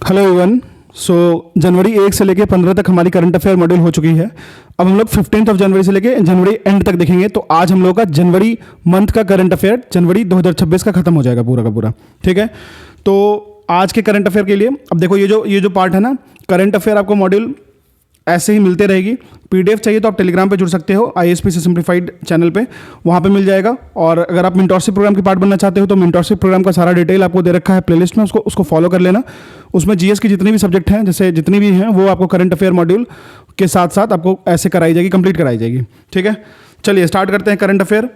Hello everyone. सो जनवरी 1 से लेके 15 तक हमारी करंट अफेयर मॉड्यूल हो चुकी है। अब हम लोग 15 जनवरी से लेके जनवरी एंड तक देखेंगे। तो आज हम लोग का जनवरी मंथ का करंट अफेयर जनवरी 2026 का खत्म हो जाएगा पूरा का पूरा। ठीक है, तो आज के करंट अफेयर के लिए अब देखो ये जो पार्ट है ना, करंट अफेयर आपको मॉड्यूल ऐसे ही मिलते रहेगी। पीडीएफ चाहिए तो आप टेलीग्राम पे जुड़ सकते हो, आईएसपी से सिंप्लीफाइड चैनल पे, वहाँ पे मिल जाएगा। और अगर आप मेंटरशिप प्रोग्राम की पार्ट बनना चाहते हो तो मेंटरशिप प्रोग्राम का सारा डिटेल आपको दे रखा है प्लेलिस्ट में, उसको फॉलो कर लेना। उसमें जीएस की जितनी भी सब्जेक्ट हैं, जैसे जितनी भी हैं, वो आपको करंट अफेयर मॉड्यूल के साथ साथ आपको ऐसे कराई जाएगी, कंप्लीट कराई जाएगी। ठीक है, चलिए स्टार्ट करते हैं करंट अफेयर।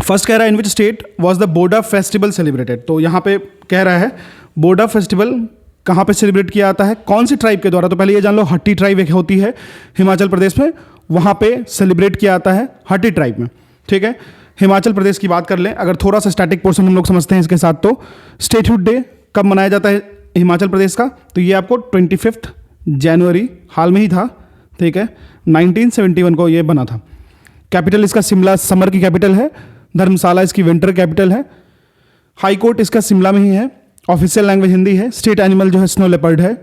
फर्स्ट कह रहा है in which state was the Boda festival celebrated. तो यहाँ पे कह रहा है बोडा फेस्टिवल कहाँ पे सेलिब्रेट किया जाता है, कौन सी ट्राइब के द्वारा। तो पहले ये जान लो, हट्टी ट्राइब एक होती है हिमाचल प्रदेश में, वहाँ पे सेलिब्रेट किया जाता है हट्टी ट्राइब में। ठीक है, हिमाचल प्रदेश की बात कर लें, अगर थोड़ा सा स्टैटिक पोर्शन हम लोग समझते हैं इसके साथ, तो स्टेटहुड डे कब मनाया जाता है हिमाचल प्रदेश का, तो ये आपको 25 जनवरी हाल में ही था। ठीक है, 1971 को ये बना था। कैपिटल इसका शिमला समर की कैपिटल है, धर्मशाला इसकी विंटर कैपिटल है, हाई कोर्ट इसका शिमला में ही है, ऑफिशियल लैंग्वेज हिंदी है, स्टेट एनिमल जो है स्नो लेपर्ड है,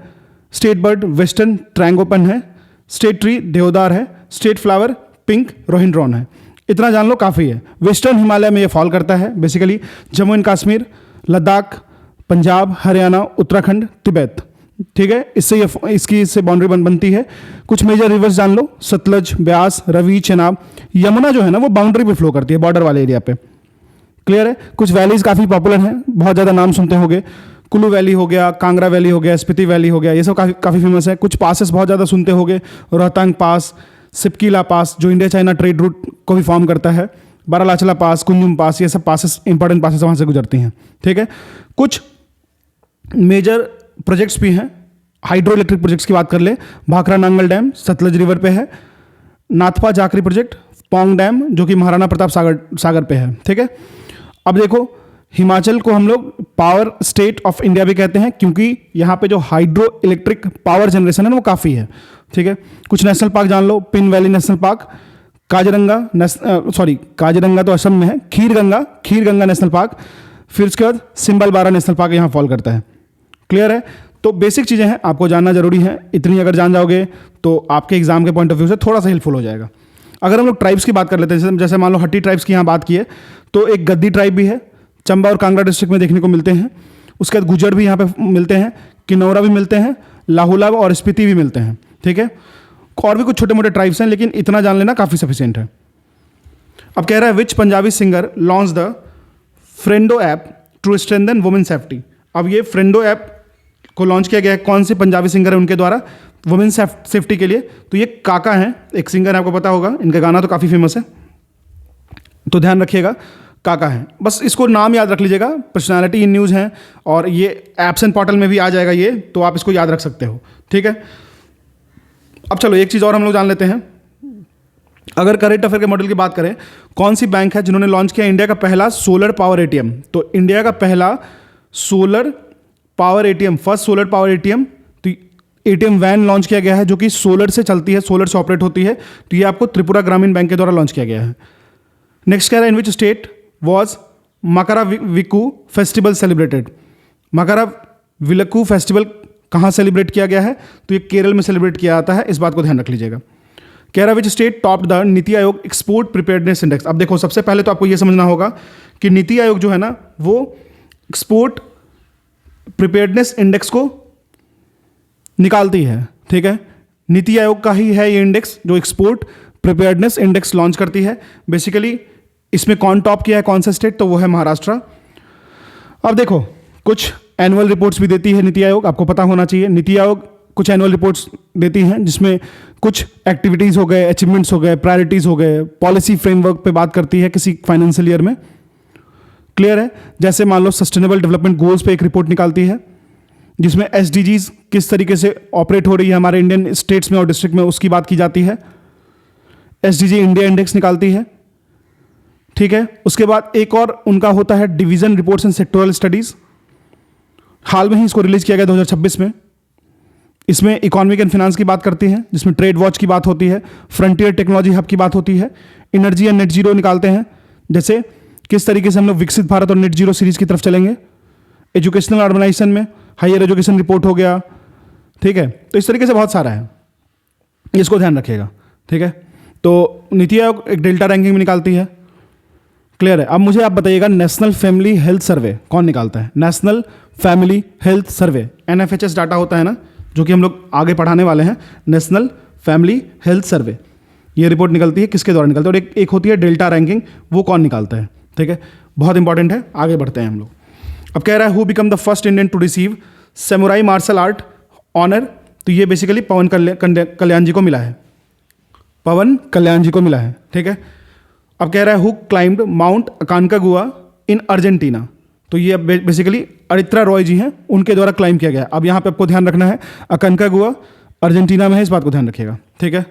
स्टेट बर्ड वेस्टर्न ट्रैंगोपन है, स्टेट ट्री देवदार है, स्टेट फ्लावर पिंक रोहिंड्रॉन है। इतना जान लो काफ़ी है। वेस्टर्न हिमालय में ये फॉल करता है बेसिकली, जम्मू एंड कश्मीर, लद्दाख, पंजाब, हरियाणा, उत्तराखंड, तिब्बत। ठीक है, इससे बाउंड्री बनती है। कुछ मेजर रिवर्स जान लो, सतलज, ब्यास, रवि, चेनाब, यमुना जो है ना वो बाउंड्री पे फ्लो करती है, बॉर्डर वाले एरिया पे। क्लियर है। कुछ वैलीज काफ़ी पॉपुलर हैं, बहुत ज़्यादा नाम सुनते होंगे, कुल्लू वैली हो गया, कांगड़ा वैली हो गया, स्पीति वैली हो गया, ये सब काफ़ी फेमस है। कुछ पासेस बहुत ज़्यादा सुनते होंगे, रोहतांग पास, सिपकीला पास जो इंडिया चाइना ट्रेड रूट को भी फॉर्म करता है, बारालाचला पास, कुंजुम पास, ये सब पासेस इंपॉर्टेंट पासेस वहाँ से गुजरती हैं। ठीक है, कुछ मेजर प्रोजेक्ट्स भी हैं। हाइड्रो इलेक्ट्रिक प्रोजेक्ट्स की बात कर ले, भाखड़ा नांगल डैम सतलज रिवर पे है, नाथपा जाखरी प्रोजेक्ट, पोंग डैम जो कि महाराणा प्रताप सागर पे है। ठीक है, अब देखो हिमाचल को हम लोग पावर स्टेट ऑफ इंडिया भी कहते हैं, क्योंकि यहाँ पे जो हाइड्रो इलेक्ट्रिक पावर जनरेशन है ना वो काफ़ी है। ठीक है, कुछ नेशनल पार्क जान लो, Pin valley national park, Kaziranga तो असम में है, खीरगंगा नेशनल पार्क, फिर उसके बाद सिंबलबारा नेशनल पार्क यहाँ फॉल करता है। क्लियर है। तो बेसिक चीज़ें हैं, आपको जानना जरूरी है। इतनी अगर जान जाओगे तो आपके एग्जाम के पॉइंट ऑफ व्यू से थोड़ा सा हेल्पफुल हो जाएगा। अगर हम लोग ट्राइब्स की बात कर लेते हैं, जैसे मान लो हट्टी ट्राइब्स की यहाँ बात की है, तो एक गद्दी ट्राइब भी है, चंबा और कांगड़ा डिस्ट्रिक्ट में देखने को मिलते हैं। उसके बाद गुजर भी यहाँ पे मिलते हैं, किन्नौरा भी मिलते हैं, लाहुला और स्पीति भी मिलते हैं। ठीक है, और भी कुछ छोटे मोटे ट्राइब्स हैं, लेकिन इतना जान लेना काफ़ी सफिशिएंट है। अब कह रहा है which Punjabi singer launch the Frendo app to strengthen women safety. अब ये फ्रेंडो ऐप को लॉन्च किया गया है, कौन से पंजाबी सिंगर है उनके द्वारा वुमेन सेफ्टी के लिए, तो ये काका हैं, एक सिंगर है, आपको पता होगा, इनका गाना तो काफ़ी फेमस है, तो ध्यान रखिएगा, काका है। बस इसको नाम याद रख लीजिएगा, पर्सनालिटी इन न्यूज़ हैं, और ये एप्स एंड पोर्टल में भी आ जाएगा ये, तो आप इसको याद रख सकते हो। ठीक है, अब चलो एक चीज़ और हम लोग जान लेते हैं। अगर करंट अफेयर के मॉडल की बात करें, कौन सी बैंक है जिन्होंने लॉन्च किया इंडिया का पहला सोलर पावर एटीएम। तो इंडिया का पहला solar power ATM, first solar power ATM, तो एटीएम वैन लॉन्च किया गया है जो कि सोलर से चलती है, सोलर से ऑपरेट होती है। तो ये आपको त्रिपुरा ग्रामीण बैंक के द्वारा लॉन्च किया गया है। नेक्स्ट कह रहा है इन विच स्टेट वॉज मकरा विकू फेस्टिवल सेलिब्रेटेड। मकरा विलक्कू फेस्टिवल कहाँ सेलिब्रेट किया गया है, तो ये केरल में सेलिब्रेट किया जाता है, इस बात को ध्यान रख लीजिएगा। कह रहा है which state top the NITI Aayog export preparedness index. अब देखो सबसे पहले तो आपको ये समझना होगा कि नीति आयोग जो है ना वो एक्सपोर्ट प्रिपेयर्डनेस इंडेक्स को निकालती है। ठीक है, नीति आयोग का ही है ये इंडेक्स जो एक्सपोर्ट प्रिपेयर्डनेस इंडेक्स लॉन्च करती है। बेसिकली इसमें कौन टॉप किया है, कौन सा स्टेट, तो वो है महाराष्ट्र। अब देखो कुछ एनुअल रिपोर्ट्स भी देती है नीति आयोग, आपको पता होना चाहिए। नीति आयोग कुछ एनुअल रिपोर्ट्स देती हैं जिसमें कुछ एक्टिविटीज़ हो गए, अचीवमेंट्स हो गए, प्रायोरिटीज़ हो गए, पॉलिसी फ्रेमवर्क पे बात करती है किसी फाइनेंशियल ईयर में। क्लियर है। जैसे मान लो सस्टेनेबल डेवलपमेंट गोल्स पे एक रिपोर्ट निकालती है जिसमें एसडीजीज किस तरीके से ऑपरेट हो रही है हमारे इंडियन स्टेट्स में और डिस्ट्रिक्ट में, उसकी बात की जाती है। एसडीजी इंडिया इंडेक्स निकालती है। ठीक है, उसके बाद एक और उनका होता है division reports and sectoral studies, हाल में ही इसको रिलीज किया गया 2026 में। इसमें इकोनॉमिक एंड फाइनेंस की बात करती हैं, जिसमें ट्रेड वॉच की बात होती है, फ्रंटियर टेक्नोलॉजी हब की बात होती है, एनर्जी एंड नेट जीरो निकालते हैं, जैसे किस तरीके से हम लोग विकसित भारत और नेट जीरो सीरीज की तरफ चलेंगे। एजुकेशनल ऑर्गेनाइजेशन में हायर एजुकेशन रिपोर्ट हो गया, ठीक है। तो इस तरीके से बहुत सारा है, इसको ध्यान रखिएगा, ठीक है। तो नीति आयोग एक डेल्टा रैंकिंग भी निकालती है, क्लियर है। अब मुझे आप बताइएगा नेशनल फैमिली हेल्थ सर्वे कौन निकालता है? National family health survey, NFHS data होता है ना, जो कि हम लोग आगे पढ़ाने वाले हैं। नेशनल फैमिली हेल्थ सर्वे, ये रिपोर्ट निकलती है, किसके द्वारा निकलती है? और एक होती है डेल्टा रैंकिंग, वो कौन निकालता है, ठीक है। बहुत इंपॉर्टेंट है, आगे बढ़ते हैं हम लोग। अब कह रहा है who become the first Indian to receive samurai martial art honour, तो ये बेसिकली पवन कल्याण जी को मिला है, पवन कल्याण जी को मिला है, ठीक है। अब कह रहा है who climbed Mount Aconcagua in Argentina, तो ये बेसिकली अरित्रा रॉय जी हैं, उनके द्वारा क्लाइम किया गया। अब यहाँ पे आपको ध्यान रखना है अकानकागुआ अर्जेंटीना में है, इस बात को ध्यान रखिएगा, ठीक है।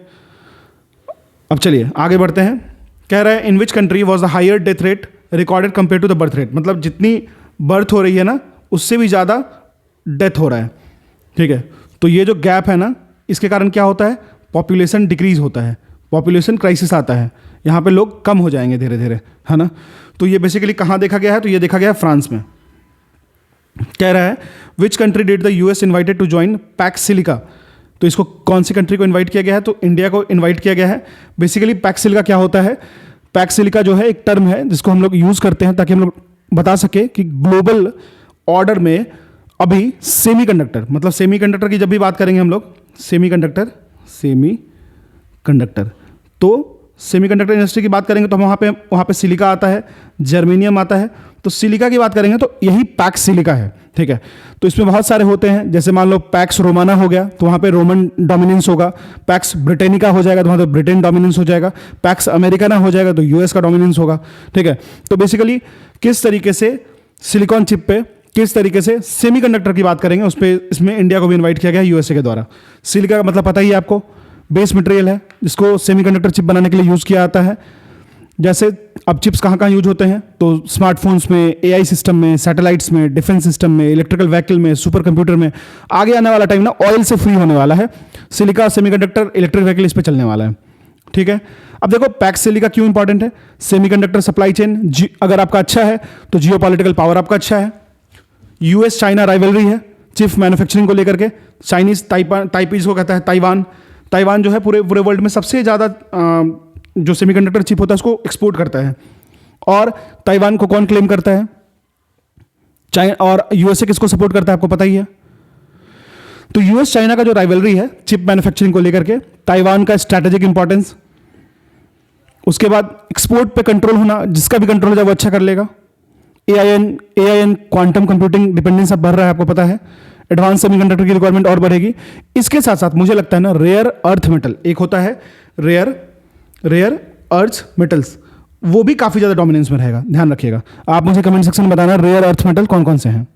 अब चलिए आगे बढ़ते हैं। कह रहा है in which country was the higher death rate recorded compare to the birth rate, मतलब जितनी बर्थ हो रही है ना उससे भी ज़्यादा डेथ हो रहा है, ठीक है। तो ये जो गैप है ना, इसके कारण क्या होता है? पॉपुलेशन डिक्रीज होता है, पॉपुलेशन क्राइसिस आता है, यहाँ पे लोग कम हो जाएंगे धीरे धीरे, है ना। तो ये बेसिकली कहाँ देखा गया है? तो ये देखा गया है फ्रांस में। कह रहा है which country did the US invited to join Pax Silica, तो इसको कौन सी कंट्री को इन्वाइट किया गया है? तो इंडिया को इन्वाइट किया गया है। बेसिकली पैक्स सिलिका क्या होता है? पैक्स सिलिका जो है एक टर्म है जिसको हम लोग यूज़ करते हैं ताकि हम लोग बता सके कि ग्लोबल ऑर्डर में अभी सेमीकंडक्टर, मतलब सेमीकंडक्टर की जब भी बात करेंगे हम लोग, सेमीकंडक्टर तो सेमीकंडक्टर इंडस्ट्री की बात करेंगे तो वहाँ पे सिलिका आता है, जर्मेनियम आता है। तो सिलिका की बात करेंगे तो यही पैक्स सिलिका है, ठीक है। तो इसमें बहुत सारे होते हैं, जैसे मान लो पैक्स रोमाना हो गया तो वहाँ पे रोमन डोमिनेंस होगा, पैक्स ब्रिटेनिका हो जाएगा तो वहाँ पे ब्रिटेन डोमिनेंस हो जाएगा, पैक्स अमेरिकाना हो जाएगा तो US का डोमिनेंस होगा, ठीक है। तो बेसिकली किस तरीके से सिलिकॉन चिप पे, किस तरीके से सेमीकंडक्टर की बात करेंगे उस पर, इसमें इंडिया को भी इन्वाइट किया गया USA के द्वारा। सिलिका का मतलब पता ही है आपको, बेस मटेरियल है जिसको सेमीकंडक्टर चिप बनाने के लिए यूज़ किया जाता है। जैसे अब चिप्स कहाँ कहाँ यूज होते हैं? तो स्मार्टफोन्स में, AI सिस्टम में, सैटेलाइट्स में, डिफेंस सिस्टम में, इलेक्ट्रिकल व्हीकल में, सुपर कंप्यूटर में। आगे आने वाला टाइम ना ऑयल से फ्री होने वाला है, सिलिका सेमीकंडक्टर इलेक्ट्रिक व्हीकल इस पर चलने वाला है, ठीक है। अब देखो पैक्स सिलिका क्यों इंपॉर्टेंट है? सेमीकंडक्टर सप्लाई चेन अगर आपका अच्छा है तो जियोपॉलिटिकल पावर आपका अच्छा है। US चाइना राइवलरी है चिप मैन्युफैक्चरिंग को लेकर के, चाइनीज ताइपीज को कहता है ताइवान जो है पूरे वर्ल्ड में सबसे ज़्यादा जो सेमीकंडक्टर चिप होता है उसको एक्सपोर्ट करता है। और ताइवान को कौन क्लेम करता है? चाइना। और USA किसको सपोर्ट करता है आपको पता ही है। तो US चाइना का जो राइवलरी है चिप मैन्युफैक्चरिंग को लेकर के, ताइवान का स्ट्रैटेजिक इंपॉर्टेंस, उसके बाद एक्सपोर्ट पे कंट्रोल होना, जिसका भी कंट्रोल हो जाए वो अच्छा कर लेगा। AIN क्वांटम कंप्यूटिंग डिपेंडेंस अब बढ़ रहा है, आपको पता है। एडवांस सेमीकंडक्टर की रिक्वायरमेंट और बढ़ेगी। इसके साथ साथ मुझे लगता है ना रेयर अर्थ मेटल, एक होता है रेयर अर्थ मेटल्स, वो भी काफ़ी ज़्यादा डोमिनेंस में रहेगा, ध्यान रखिएगा। आप मुझे कमेंट सेक्शन में बताना रेयर अर्थ मेटल कौन कौन से हैं,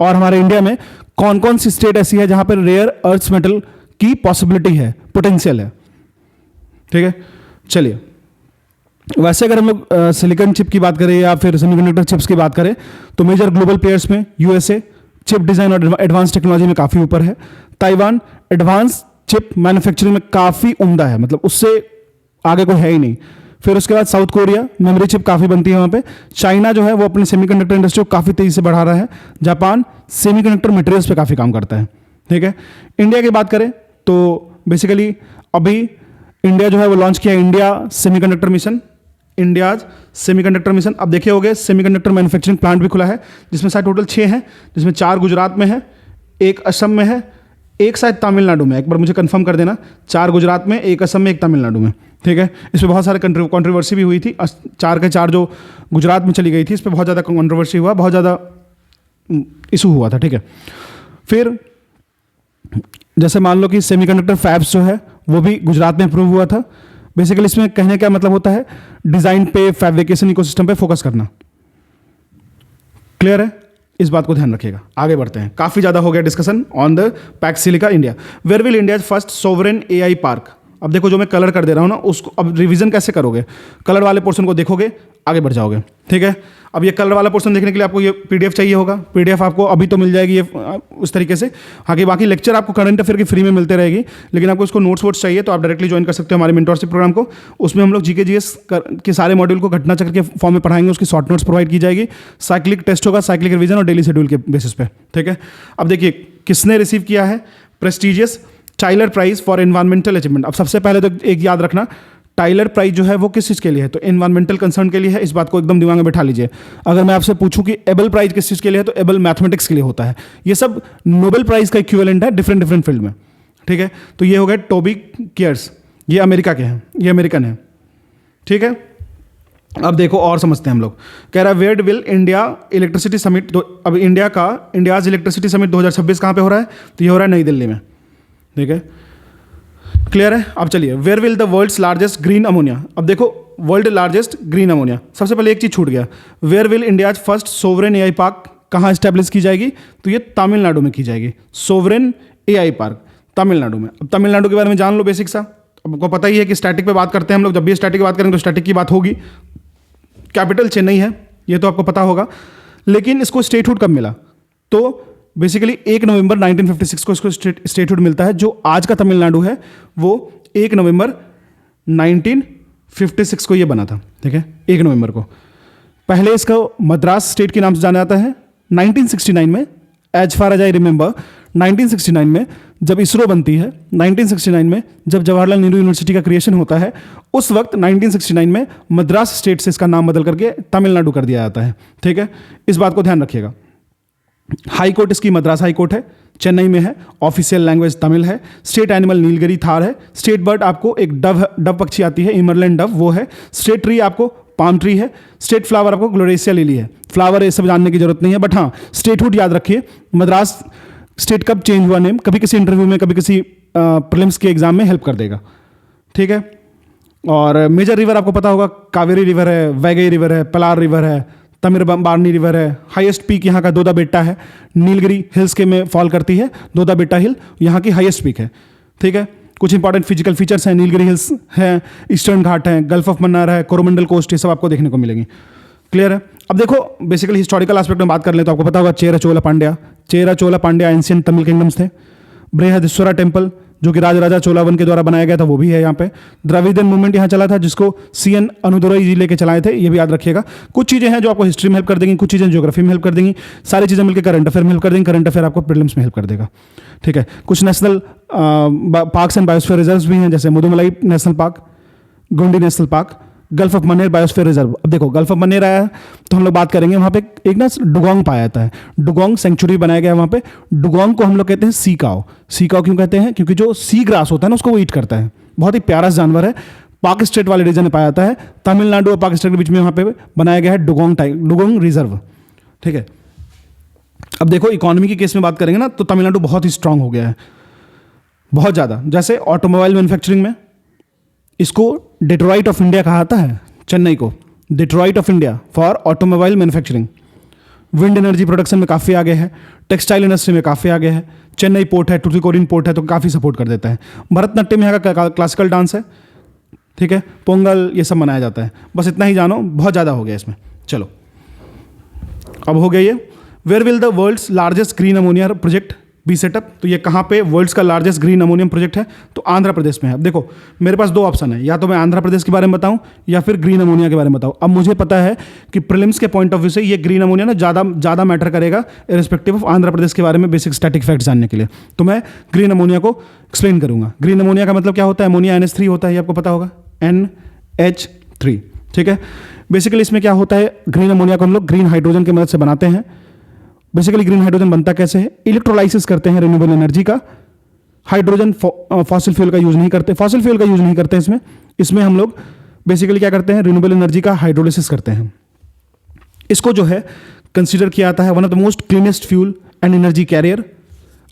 और हमारे इंडिया में कौन कौन सी स्टेट ऐसी है जहाँ पर रेयर अर्थ मेटल की पॉसिबिलिटी है, पोटेंशियल है, ठीक है। चलिए, वैसे अगर हम लोग सिलिकॉन चिप की बात करें या फिर सेमीकंडक्टर चिप्स की बात करें तो मेजर ग्लोबल प्लेयर्स में USA चिप डिज़ाइन और एडवांस टेक्नोलॉजी में काफ़ी ऊपर है। ताइवान एडवांस चिप मैन्युफैक्चरिंग में काफ़ी उम्दा है, मतलब उससे आगे कोई है ही नहीं। फिर उसके बाद साउथ कोरिया मेमोरी चिप काफ़ी बनती है वहाँ पे। चाइना जो है वो अपनी सेमीकंडक्टर इंडस्ट्री को काफ़ी तेज़ी से बढ़ा रहा है। जापान सेमीकंडक्टर मटेरियल्स पे काफ़ी काम करता है, ठीक है। इंडिया की बात करें तो बेसिकली अभी इंडिया जो है वो लॉन्च किया India semiconductor mission, India's semiconductor mission. अब देखे होंगे सेमीकंडक्टर मैन्युफैक्चरिंग प्लांट भी खुला है, जिसमें शायद टोटल 6 हैं, जिसमें 4 गुजरात में है, 1 असम में है, 1 शायद तमिलनाडु में। एक बार मुझे कंफर्म कर देना, 4 गुजरात में, 1 असम में, 1 तमिलनाडु में, ठीक है। इस पर बहुत सारे कंट्रोवर्सी भी हुई थी, 4 के 4 जो गुजरात में चली गई थी, इस पर बहुत ज़्यादा कंट्रोवर्सी हुआ, बहुत ज़्यादा इशू हुआ था, ठीक है। फिर जैसे मान लो कि सेमीकंडक्टर फैब्स जो है वो भी गुजरात में अप्रूव हुआ था। बेसिकली इसमें कहने का मतलब होता है डिजाइन पे, फैब्रिकेशन इकोसिस्टम पे फोकस करना। क्लियर है? इस बात को ध्यान रखिएगा। आगे बढ़ते हैं, काफी ज्यादा हो गया discussion on the Pax Silica India. Where will India first sovereign AI park. अब देखो जो मैं कलर कर दे रहा हूं ना उसको अब रिवीजन कैसे करोगे? कलर वाले पोर्शन को देखोगे, आगे बढ़ जाओगे। ठीक है, अब ये कल वाला पोर्शन देखने के लिए आपको ये पीडीएफ चाहिए होगा। पीडीएफ आपको अभी तो मिल जाएगी ये उस तरीके से। आगे बाकी लेक्चर आपको करंट अफेयर की फ्री में मिलते रहेगी, लेकिन आपको इसको नोट्स वोट्स चाहिए तो आप डायरेक्टली ज्वाइन कर सकते हो हमारे मेंटरशिप प्रोग्राम को। उसमें हम लोग जीके जीएस के सारे मॉड्यूल को घटना चक्र के फॉर्म में पढ़ाएंगे, उसकी शॉर्ट नोट्स प्रोवाइड की जाएगी, साइक्लिक टेस्ट होगा, साइक्लिक रिवीजन और डेली शेड्यूल के बेसिस पे। ठीक है, अब देखिए किसने रिसीव किया है prestigious Tyler prize for environmental achievement. अब सबसे पहले तो एक याद रखना, टाइलर प्राइज जो है वो किस चीज़ के लिए है, तो एनवायरमेंटल कंसर्न के लिए है। इस बात को एकदम दिमाग में बैठा लीजिए। अगर मैं आपसे पूछूं कि एबल प्राइज किस चीज़ के लिए है, तो एबल मैथमेटिक्स के लिए होता है। ये सब नोबेल प्राइज का इक्विवेलेंट है डिफरेंट डिफरेंट फील्ड में। ठीक है, तो ये हो गए टोबी केयर्स, ये अमेरिका के हैं, ये अमेरिकन है। ठीक है, अब देखो और समझते हैं हम लोग। कह रहा है where will India electricity summit, तो अब इंडियाज इलेक्ट्रिसिटी समिट 2026 कहाँ पे हो रहा है, तो ये हो रहा है नई दिल्ली में। ठीक है, क्लियर है। अब चलिए, where will the world's largest green ammonia. अब देखो वर्ल्ड लार्जेस्ट ग्रीन अमोनिया, सबसे पहले एक चीज छूट गया, where will India's first sovereign AI park कहाँ स्टैब्लिश की जाएगी, तो ये तमिलनाडु में की जाएगी। सोवरेन एआई पार्क तमिलनाडु में। अब तमिलनाडु के बारे में जान लो बेसिक सा। अब आपको पता ही है कि स्टैटिक पे बात करते हैं हम लोग, जब भी स्टैटिक की बात करेंगे तो स्टैटिक की बात होगी। कैपिटल चेन्नई है, ये तो आपको पता होगा। लेकिन इसको स्टेटहुड कब मिला, तो बेसिकली 1 नवंबर 1956 को इसको स्टेटहुड मिलता है। जो आज का तमिलनाडु है वो 1 नवंबर 1956 को ये बना था। ठीक है, 1 नवंबर को। पहले इसका मद्रास स्टेट के नाम से जाना जाता है। 1969 में, as far as I remember, 1969 में जब इसरो बनती है, 1969 में जब जवाहरलाल नेहरू यूनिवर्सिटी का क्रिएशन होता है, उस वक्त 1969 में मद्रास स्टेट से इसका नाम बदल करके तमिलनाडु कर दिया जाता है। ठीक है, इस बात को ध्यान रखिएगा। हाई कोर्ट इसकी मद्रास हाई कोर्ट है, चेन्नई में है। ऑफिशियल लैंग्वेज तमिल है। स्टेट एनिमल नीलगिरी थार है। स्टेट बर्ड आपको एक डव पक्षी आती है, इमरलैंड डव, वो है। स्टेट ट्री आपको पाम ट्री है। स्टेट फ्लावर आपको ग्लोरेसिया लिली है। फ्लावर ये सब जानने की जरूरत नहीं है, बट हाँ स्टेटहुड याद रखिए। मद्रास स्टेट कब चेंज हुआ नेम, कभी किसी इंटरव्यू में, कभी किसी प्रीलिम्स के एग्जाम में हेल्प कर देगा। ठीक है, और मेजर रिवर आपको पता होगा, कावेरी रिवर है, वैगई रिवर है, पलार रिवर है, तमिरबारनी रिवर है। हाईएस्ट पीक यहाँ का दोदा बेट्टा है, नीलगिरी हिल्स के में फॉल करती है। दोदा बेट्टा हिल यहाँ की हाईएस्ट पीक है। ठीक है, कुछ इंपॉर्टेंट फिजिकल फीचर्स हैं, नीलगिरी हिल्स हैं, ईस्टर्न घाट है, गल्फ ऑफ मन्नार है, कोरोमंडल कोस्ट, ये सब आपको देखने को मिलेंगी। क्लियर है। अब देखो बेसिकली हिस्टोरिकल एस्पेक्ट में बात कर ले तो आपको पता होगा चेरा चोला पांड्या एंशियंट तमिल किंगडम्स थे। बृहदेश्वरा टेम्पल जो कि राजराजा चोलावन के द्वारा बनाया गया था, वो भी है यहाँ पे। द्रविडियन मूवमेंट यहाँ चला था, जिसको सीएन अनुदुरई जी लेके चलाए थे, ये भी याद रखिएगा। कुछ चीज़ें हैं जो आपको हिस्ट्री में हेल्प कर देंगी, कुछ चीज़ें ज्योग्राफी में हेल्प कर देंगी, सारी चीज़ें मिलकर करंट अफेयर में हेल्प कर देंगी, करंट अफेयर आपको प्रीलिम्स में हेल्प कर देगा। ठीक है, कुछ national parks and biosphere reserves भी हैं, जैसे Mudumalai national park, Guindy national park, gulf of Mannar biosphere reserve. अब देखो गल्फ ऑफ मन्नेर आया है तो हम लोग बात करेंगे, वहाँ पे एक ना डुगोंग पाया जाता है, डुगोंग सेंचुरी बनाया गया है वहाँ पे। डुगोंग को हम लोग कहते हैं सी काओ। सी काओ क्यों कहते हैं, क्योंकि जो सी ग्रास होता है ना उसको वो ईट करता है। बहुत ही प्यारा जानवर है, पाक स्टेट वाले रीजन में पाया जाता है। तमिलनाडु और पाक स्टेट के बीच में वहाँ पे बनाया गया है डुगोंग रिजर्व। ठीक है, अब देखो इकोनॉमी की केस में बात करेंगे ना तो तमिलनाडु बहुत ही स्ट्रांग हो गया है, बहुत ज़्यादा। जैसे ऑटोमोबाइल मैन्युफैक्चरिंग में इसको डेट्रॉइट ऑफ इंडिया कहा जाता है, चेन्नई को Detroit of India for automobile manufacturing. Wind energy production में काफ़ी आगे है, टेक्सटाइल इंडस्ट्री में काफ़ी आगे है। चेन्नई पोर्ट है, टुटिकोरिन पोर्ट है, तो काफ़ी सपोर्ट कर देता है। भरतनाट्यम यहाँ का क्लासिकल डांस है। ठीक है, पोंगल ये सब मनाया जाता है। बस इतना ही जानो, बहुत ज़्यादा हो गया इसमें। चलो अब हो गया ये। Where will the world's largest green ammonia project be set up, तो ये कहाँ पे वर्ल्ड्स का लार्जेस्ट ग्रीन अमोनियम प्रोजेक्ट है, तो आंध्र प्रदेश में है। अब देखो मेरे पास दो ऑप्शन है, या तो मैं आंध्र प्रदेश के बारे में बताऊं या फिर ग्रीन अमोनिया के बारे में बताऊं। अब मुझे पता है कि प्रीलिम्स के पॉइंट ऑफ व्यू से ये ग्रीन अमोनिया ना ज़्यादा मैटर करेगा इरिस्पेक्टिव ऑफ आंध्र प्रदेश के बारे में बेसिक स्टैटिक फैक्ट जानने के लिए। तो मैं ग्रीन अमोनिया को एक्सप्लेन करूंगा। ग्रीन अमोनिया का मतलब क्या होता है, अमोनिया NH3 होता है, ये आपको पता होगा, NH3। ठीक है, बेसिकली इसमें क्या होता है, ग्रीन अमोनिया को हम लोग ग्रीन हाइड्रोजन की मदद से बनाते हैं। बेसिकली ग्रीन हाइड्रोजन बनता कैसे है, इलेक्ट्रोलाइसिस करते हैं रिन्यूएबल एनर्जी का। हाइड्रोजन फॉसिल फ्यूल का यूज नहीं करते, इसमें हम लोग बेसिकली क्या करते हैं, रिन्यूएबल एनर्जी का हाइड्रोलिसिस करते हैं। इसको जो है कंसीडर किया जाता है one of the most cleanest fuel and energy carrier.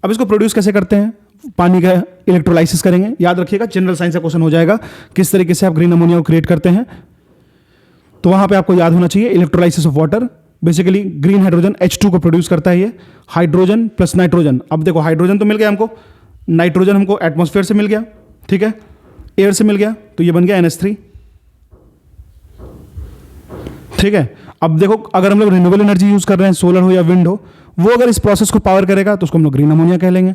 अब इसको प्रोड्यूस कैसे करते हैं, पानी का इलेक्ट्रोलाइसिस करेंगे। याद रखिएगा जनरल साइंस का क्वेश्चन हो जाएगा, किस तरीके से आप ग्रीन अमोनिया को क्रिएट करते हैं। तो वहां पे आपको याद होना चाहिए electrolysis of water. Basically green hydrogen H2 को प्रोड्यूस करता है ये, हाइड्रोजन प्लस नाइट्रोजन। अब देखो हाइड्रोजन तो मिल गया हमको, नाइट्रोजन हमको एटमॉस्फेयर से मिल गया, ठीक है, एयर से मिल गया, तो ये बन गया NH3। ठीक है। अब देखो, अगर हम लोग रिन्यूएबल एनर्जी यूज़ कर रहे हैं, सोलर हो या विंड हो, वो अगर इस प्रोसेस को पावर करेगा तो उसको हम लोग ग्रीन अमोनिया कह लेंगे।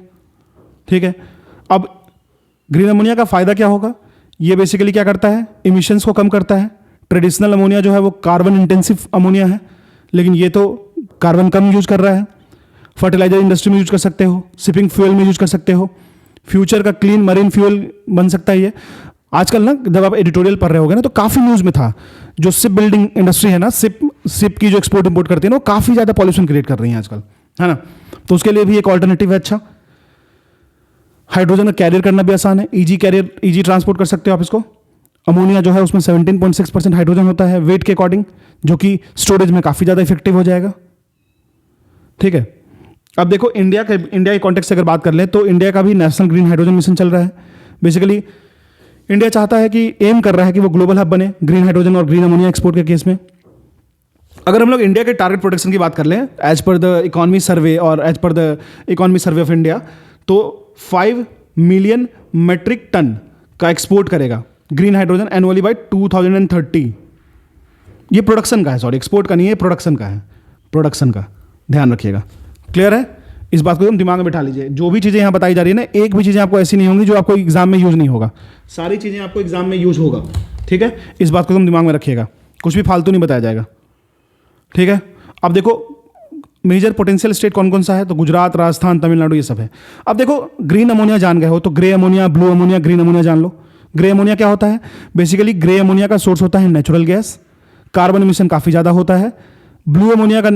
ठीक है। अब ग्रीन अमोनिया का फ़ायदा क्या होगा? ये बेसिकली क्या करता है? इमिशंस को कम करता है। ट्रेडिशनल अमोनिया जो है वो कार्बन इंटेंसिव अमोनिया है, लेकिन ये तो कार्बन कम यूज कर रहा है। फर्टिलाइजर इंडस्ट्री में यूज कर सकते हो, शिपिंग फ्यूल में यूज कर सकते हो, फ्यूचर का क्लीन मरीन फ्यूल बन सकता है ये। आजकल ना जब आप एडिटोरियल पढ़ रहे होगे ना, तो काफ़ी न्यूज़ में था, जो शिप बिल्डिंग इंडस्ट्री है ना, शिप की जो एक्सपोर्ट इंपोर्ट करती है ना, वो काफ़ी ज़्यादा पॉल्यूशन क्रिएट कर रही है आजकल, है ना। तो उसके लिए भी एक ऑल्टरनेटिव है अच्छा। हाइड्रोजन का कैरियर करना भी आसान है, ईजी कैरियर, ईजी ट्रांसपोर्ट कर सकते हो आप इसको। अमोनिया जो है उसमें 17.6% हाइड्रोजन होता है वेट के अकॉर्डिंग, जो कि स्टोरेज में काफ़ी ज़्यादा इफेक्टिव हो जाएगा। ठीक है। अब देखो, इंडिया के कॉन्टेक्स्ट से अगर बात कर लें तो इंडिया का भी नेशनल ग्रीन हाइड्रोजन मिशन चल रहा है। बेसिकली इंडिया चाहता है कि एम कर रहा है कि वो ग्लोबल हब बने ग्रीन हाइड्रोजन और ग्रीन अमोनिया एक्सपोर्ट के केस में। अगर हम लोग इंडिया के टारगेट प्रोडक्शन की बात कर लें एज पर द इकोनॉमी सर्वे और as per the economy survey of India, तो 5 मिलियन मेट्रिक टन का एक्सपोर्ट करेगा ग्रीन हाइड्रोजन एनुअली बाय 2030। ये प्रोडक्शन का है, सॉरी, एक्सपोर्ट का नहीं है, प्रोडक्शन का है, प्रोडक्शन का ध्यान रखिएगा। क्लियर है? इस बात को एकदम दिमाग में बिठा लीजिए। जो भी चीज़ें यहाँ बताई जा रही है ना, एक भी चीज़ें आपको ऐसी नहीं होंगी जो आपको एग्जाम में यूज नहीं होगा, सारी चीज़ें आपको एग्जाम में यूज होगा। ठीक है, इस बात को एकदम दिमाग में रखिएगा, कुछ भी फालतू नहीं बताया जाएगा। ठीक है। अब देखो, मेजर पोटेंशियल स्टेट कौन कौन सा है, तो गुजरात, राजस्थान, तमिलनाडु, ये सब है। अब देखो, ग्रीन अमोनिया जान गए हो तो grey ammonia, blue ammonia, green ammonia जान लो। ग्रे अमोनिया क्या होता है? बेसिकली ग्रे अमोनिया का सोर्स होता है नेचुरल गैस, कार्बन एमिशन काफ़ी ज़्यादा होता है। ब्लू अमोनिया का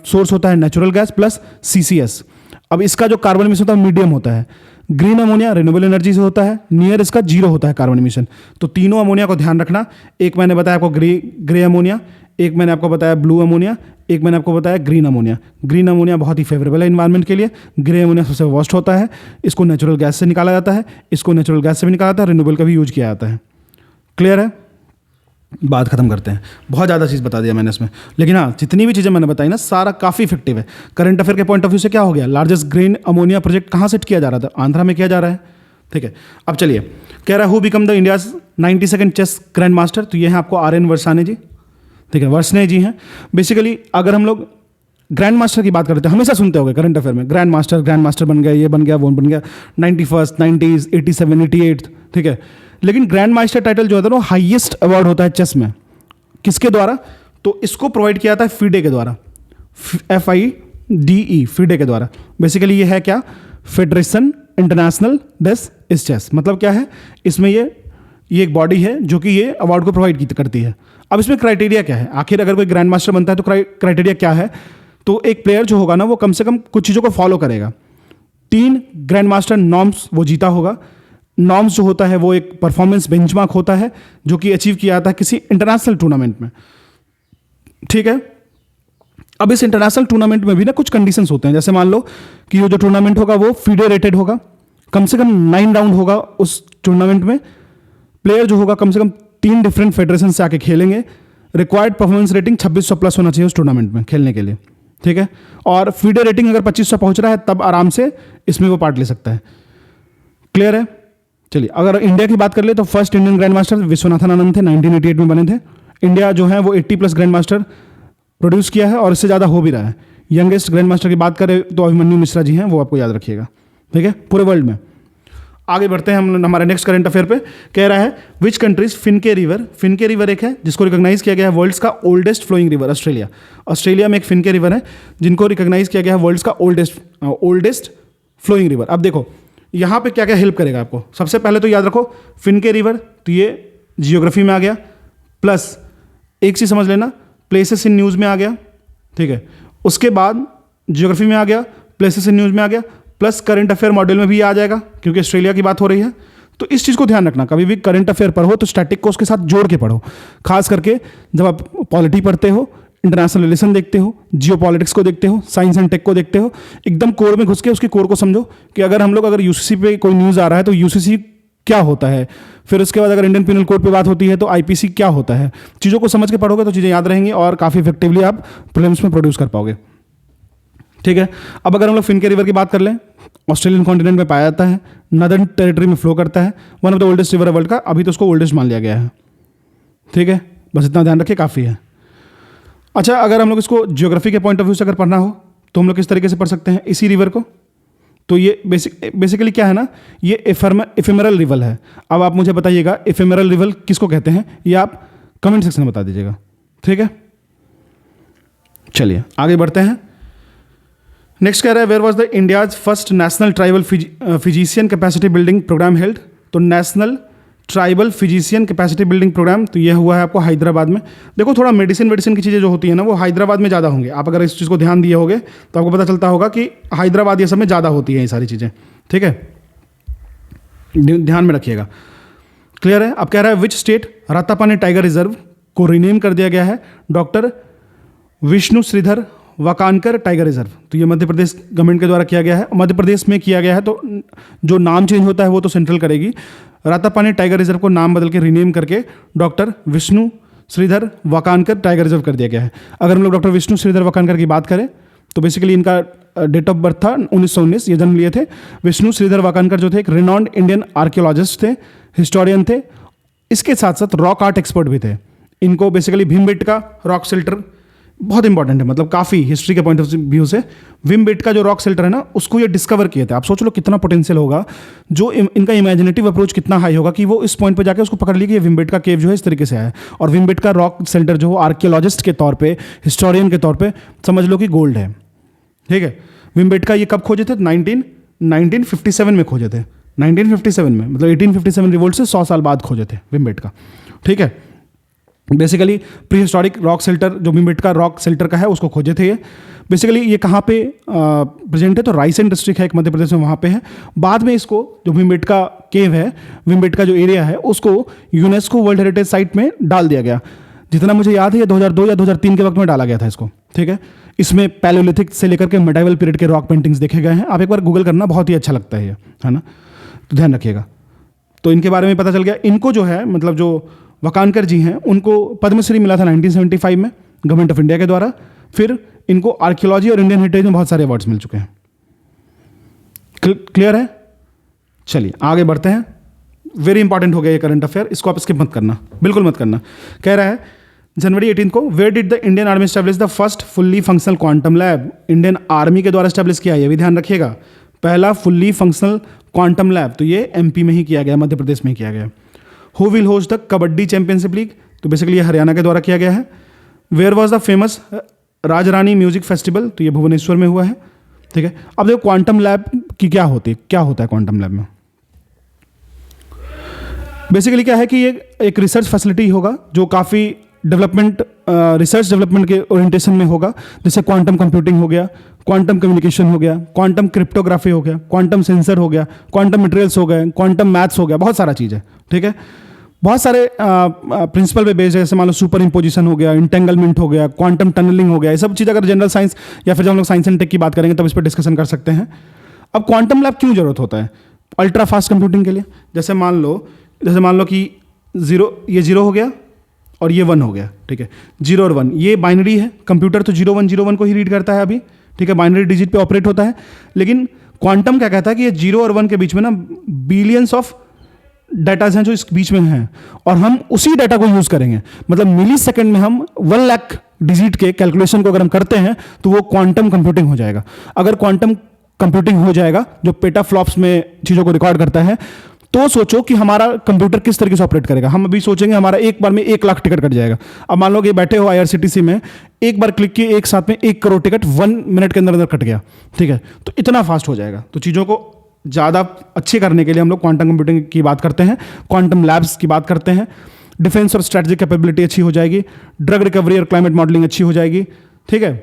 सोर्स होता है नेचुरल गैस प्लस CCS। अब इसका जो कार्बन एमिशन होता है मीडियम होता है। ग्रीन अमोनिया रिन्यूएबल एनर्जी से होता है, नियर इसका जीरो होता है कार्बन एमिशन। तो तीनों अमोनिया को ध्यान रखना। एक मैंने बताया आपको ग्रे अमोनिया, एक मैंने आपको बताया ब्लू अमोनिया, एक मैंने आपको बताया ग्रीन अमोनिया। ग्रीन अमोनिया बहुत ही फेवरेबल है इन्वायरमेंट के लिए, ग्रे अमोनिया सबसे वर्स्ट होता है। इसको नेचुरल गैस से निकाला जाता है, इसको नेचुरल गैस से भी निकाला जाता है, रिन्यूएबल का भी यूज किया जाता है। क्लियर है? बात खत्म करते हैं। बहुत ज़्यादा चीज़ बता दिया मैंने इसमें, लेकिन हाँ, जितनी भी चीज़ें मैंने बताई ना, सारा काफ़ी इफेक्टिव है। करंट अफेयर के पॉइंट ऑफ व्यू से क्या हो गया, लार्जेस्ट ग्रीन अमोनिया प्रोजेक्ट कहाँ सेट किया जा रहा था? आंध्रा में किया जा रहा है। ठीक है। अब चलिए, कह रहा है who become the India's 92nd chess grandmaster, तो ये है आपको RN वर्साने जी। ठीक है, वर्सने जी हैं। बेसिकली अगर हम लोग ग्रैंड मास्टर की बात करते हैं, हमेशा सुनते होंगे करंट अफेयर में, ग्रैंड मास्टर बन गया, ये बन गया, वो बन गया, 91st, 90s, 87, 88। ठीक है। लेकिन ग्रैंड मास्टर टाइटल जो होता है वो हाईएस्ट अवार्ड होता है चेस में। किसके द्वारा? तो इसको प्रोवाइड किया जाता है FIDE के द्वारा, FIDE, FIDE के द्वारा। बेसिकली ये है क्या? फेडरेशन इंटरनेशनल डेस इस चेस। मतलब क्या है? इसमें ये एक बॉडी है जो कि ये अवार्ड को प्रोवाइड करती है। अब इसमें क्राइटेरिया क्या है? आखिर अगर कोई ग्रैंड मास्टर बनता है तो क्राइटेरिया क्या है? तो एक प्लेयर जो होगा ना, वो कम से कम कुछ चीज़ों को फॉलो करेगा। 3 ग्रैंड मास्टर नॉर्म्स वो जीता होगा। नॉर्म्स जो होता है वो एक परफॉर्मेंस बेंचमार्क होता है जो कि अचीव किया जाता है किसी इंटरनेशनल टूर्नामेंट में। ठीक है। अब इस इंटरनेशनल टूर्नामेंट में भी ना कुछ कंडीशंस होते हैं। जैसे मान लो कि वो जो टूर्नामेंट होगा वो FIDE रेटेड होगा, कम से कम 9 राउंड होगा उस टूर्नामेंट में। प्लेयर जो होगा कम से कम 3 डिफरेंट फेडरेशन से आके खेलेंगे। रिक्वायर्ड परफॉर्मेंस रेटिंग 2600 प्लस होना चाहिए उस टूर्नामेंट में खेलने के लिए। ठीक है। और FIDE रेटिंग अगर 2500 पहुंच रहा है तब आराम से इसमें वो पार्ट ले सकता है। क्लियर है? चलिए, अगर इंडिया की बात कर ले तो first Indian grandmaster Viswanathan Anand थे, 1988 में बने थे। इंडिया जो है वो 80+ ग्रैंड मास्टर प्रोड्यूस किया है और इससे ज़्यादा हो भी रहा है। यंगेस्ट ग्रैंड मास्टर की बात करें तो अभिमन्यु मिश्रा जी हैं, वो आपको याद रखिएगा। ठीक है, पूरे वर्ल्ड में। आगे बढ़ते हैं हम हमारे नेक्स्ट करंट अफेयर पे। कह रहा है विच कंट्रीज फिनके रिवर एक है जिसको रिकॉग्नाइज किया गया है वर्ल्ड्स का ओल्डेस्ट फ्लोइंग रिवर। ऑस्ट्रेलिया में एक फिनके रिवर है जिनको रिकॉग्नाइज किया गया है वर्ल्ड्स का ओल्डेस्ट फ्लोइंग रिवर। अब देखो यहाँ पे क्या क्या हेल्प करेगा आपको। सबसे पहले तो याद रखो फिनके रिवर, तो ये जियोग्राफी में आ गया, प्लस एक चीज़ समझ लेना, प्लेसेस इन न्यूज़ में आ गया। ठीक है, उसके बाद जियोग्राफी में आ गया, प्लेसेस इन न्यूज़ में आ गया, प्लस करंट अफेयर मॉड्यूल में भी आ जाएगा क्योंकि ऑस्ट्रेलिया की बात हो रही है। तो इस चीज़ को ध्यान रखना, कभी भी करंट अफेयर पढ़ो तो स्टैटिक को उसके साथ जोड़ के पढ़ो। खास करके जब आप पॉलिटी पढ़ते हो, इंटरनेशनल रिलेशन देखते हो, जियो पॉलिटिक्स को देखते हो, साइंस एंड टेक को देखते हो, एकदम कोर में घुस के उसकी कोर को समझो कि अगर हम लोग अगर यूसीसी पे कोई न्यूज़ आ रहा है तो यूसीसी क्या होता है, फिर उसके बाद अगर इंडियन पिनल कोड पे बात होती है तो आईपीसी क्या होता है। चीज़ों को समझ के पढ़ोगे तो चीज़ें याद रहेंगी और काफ़ी इफेक्टिवली आप प्रीलिम्स में प्रोड्यूस कर पाओगे। ठीक है, अब अगर हम लोग फिनके रिवर की बात कर लें, ऑस्ट्रेलियन कॉन्टिनेंट में पाया जाता है, नदर्न टेरिटरी में फ्लो करता है, one of the oldest river है वर्ल्ड का, अभी तो उसको ओल्डेस्ट मान लिया गया है। ठीक है, बस इतना ध्यान रखिए, काफ़ी है। अच्छा, अगर हम लोग इसको ज्योग्राफी के पॉइंट ऑफ व्यू से अगर पढ़ना हो तो हम लोग किस तरीके से पढ़ सकते हैं इसी रिवर को? तो ये बेसिकली क्या है ना, ये इफेमरल रिवर है। अब आप मुझे बताइएगा इफेमरल रिवर किसको कहते हैं, ये आप कमेंट सेक्शन में बता दीजिएगा, ठीक है। चलिए आगे बढ़ते हैं। नेक्स्ट कह रहा है, where was the India's first national tribal physician capacity building programme held? तो national tribal physician capacity building programme तो यह हुआ है आपको हैदराबाद में। देखो थोड़ा मेडिसिन की चीज़ें जो होती हैं ना वो हैदराबाद में ज़्यादा होंगे। आप अगर इस चीज़ को ध्यान दिए होगे तो आपको पता चलता होगा कि हैदराबाद ये सब में ज़्यादा होती हैं ये सारी चीज़ें, ठीक है, ध्यान में रखिएगा। क्लियर है? अब कह रहा है which state Ratapani tiger reserve को रीनेम कर दिया गया है? Doctor Vishnu Shridhar Wakankar tiger reserve. तो ये मध्य प्रदेश गवर्नमेंट के द्वारा किया गया है, मध्य प्रदेश में किया गया है, तो जो नाम चेंज होता है वो तो सेंट्रल करेगी। रातापानी टाइगर रिजर्व को नाम बदल के रीनेम करके doctor Vishnu Shridhar Wakankar tiger reserve कर दिया गया है। अगर हम लोग डॉक्टर विष्णु श्रीधर वाकानकर की बात करें तो बेसिकली इनका डेट ऑफ बर्थ था 1919, ये जन्म लिए थे। विष्णु श्रीधर वाकानकर जो थे एक रिनॉन्ड इंडियन आर्कियोलॉजिस्ट थे, हिस्टोरियन थे, इसके साथ साथ रॉक आर्ट एक्सपर्ट भी थे। इनको बेसिकली भीमबेटका रॉक शेल्टर बहुत इंपॉर्टेंट है, मतलब काफ़ी हिस्ट्री के पॉइंट ऑफ व्यू से भीमबेटका जो रॉक शेल्टर है ना उसको ये डिस्कवर किए थे। आप सोच लो कितना पोटेंशियल होगा, जो इनका इमेजिनेटिव अप्रोच कितना हाई होगा कि वो इस पॉइंट पे जाके उसको पकड़ लिया कि ये भीमबेटका केव जो है इस तरीके से आया है। और भीमबेटका रॉक शेल्टर जो आर्कियोलॉजिस्ट के तौर पे, हिस्टोरियन के तौर पे समझ लो कि गोल्ड है, ठीक है। भीमबेटका ये कब खोजे थे? 1957 में खोजे थे, 1957 में, मतलब 1857 रिवोल्ट से 100 साल बाद खोजे थे भीमबेटका, ठीक है। Basically pre historic rock shelter जो भीमबेटका रॉक शेल्टर का है उसको खोजे थे ये। बेसिकली ये कहाँ पे प्रेजेंट है? तो रायसेन डिस्ट्रिक्ट है एक मध्य प्रदेश में, वहाँ पे है। बाद में इसको जो भीमबेटका केव है, भीमबेटका जो एरिया है उसको यूनेस्को वर्ल्ड हेरिटेज साइट में डाल दिया गया। जितना मुझे याद है ये 2002 या 2003 के वक्त में डाला गया था इसको, ठीक है। इसमें पैलियोलिथिक से लेकर के मेडाइवल पीरियड के रॉक पेंटिंग्स देखे गए हैं। आप एक बार गूगल करना, बहुत ही अच्छा लगता है ये, है ना, तो ध्यान रखिएगा। तो इनके बारे में पता चल गया। इनको जो है मतलब जो वाकानकर जी हैं उनको पद्मश्री मिला था 1975 में गवर्नमेंट ऑफ इंडिया के द्वारा। फिर इनको आर्कियोलॉजी और इंडियन हेरिटेज में बहुत सारे अवार्ड्स मिल चुके हैं। क्लियर है? चलिए आगे बढ़ते हैं। वेरी इंपॉर्टेंट हो गया ये करंट अफेयर, इसको आप स्किप मत करना, बिल्कुल मत करना। कह रहा है जनवरी 18 को where did the Indian army establish the first fully functional quantum lab? Indian army के द्वारा स्टैब्लिश किया, ये भी ध्यान रखिएगा। पहला फुल्ली फंक्शनल क्वांटम लैब तो ये एमपी में ही किया गया, मध्य प्रदेश में ही किया गया। Who will host the kabaddi championship league? तो बेसिकली ये हरियाणा के द्वारा किया गया है। Where was the famous Rajrani music festival? तो ये भुवनेश्वर में हुआ है, ठीक है। अब देखो क्वांटम लैब की क्या होता है क्वांटम लैब में? बेसिकली क्या है कि ये एक रिसर्च फैसिलिटी होगा जो काफ़ी डेवलपमेंट, रिसर्च डेवलपमेंट के ओरिएंटेशन में होगा। जैसे क्वांटम कंप्यूटिंग हो गया, क्वांटम कम्युनिकेशन हो गया, क्वांटम क्रिप्टोग्राफी हो गया, क्वांटम सेंसर हो गया, क्वांटम मटेरियल्स हो गए, क्वांटम मैथ्स हो गया, बहुत सारा चीज़ है, ठीक है। बहुत सारे प्रिंसिपल पे बेस्ड है, जैसे मान लो सुपर इम्पोजिशन हो गया, इंटेंगलमेंट हो गया, क्वांटम टनलिंग हो गया। ये सब चीज़ अगर जनरल साइंस या फिर जब हम लोग साइंस एंड टेक की बात करेंगे तब इस पर डिस्कशन कर सकते हैं। अब क्वांटम लैब क्यों जरूरत होता है? अल्ट्रा फास्ट कंप्यूटिंग के लिए। जैसे मान लो कि ये जीरो हो गया और ये 1 हो गया, ठीक है। 0 और 1 ये बाइनरी है, कंप्यूटर तो 0 1 को ही रीड करता है अभी, ठीक है, बाइनरी डिजिट पे ऑपरेट होता है। लेकिन क्वांटम क्या कहता है कि ये 0 और 1 के बीच में ना बिलियंस ऑफ डाटाज हैं जो इस बीच में हैं, और हम उसी डाटा को यूज करेंगे। मतलब मिली सेकेंड में हम 1 लाख डिजिट के कैलकुलेशन को अगर हम करते हैं तो वो क्वांटम कंप्यूटिंग हो जाएगा। अगर क्वांटम कंप्यूटिंग हो जाएगा जो पेटाफ्लॉप्स में चीज़ों को रिकॉर्ड करता है, तो सोचो कि हमारा कंप्यूटर किस तरीके से ऑपरेट करेगा। हम अभी सोचेंगे हमारा एक बार में 1 लाख टिकट कट जाएगा। अब मान लो कि बैठे हो IRCTC में, एक बार क्लिक किए एक साथ में 1 करोड़ टिकट 1 मिनट के अंदर अंदर कट गया, ठीक है। तो इतना फास्ट हो जाएगा। तो चीज़ों को ज़्यादा अच्छी करने के लिए हम लोग क्वांटम कंप्यूटिंग की बात करते हैं, क्वांटम लैब्स की बात करते हैं। डिफेंस और स्ट्रैटेजिक कैपेबिलिटी अच्छी हो जाएगी, ड्रग रिकवरी और क्लाइमेट मॉडलिंग अच्छी हो जाएगी, ठीक है।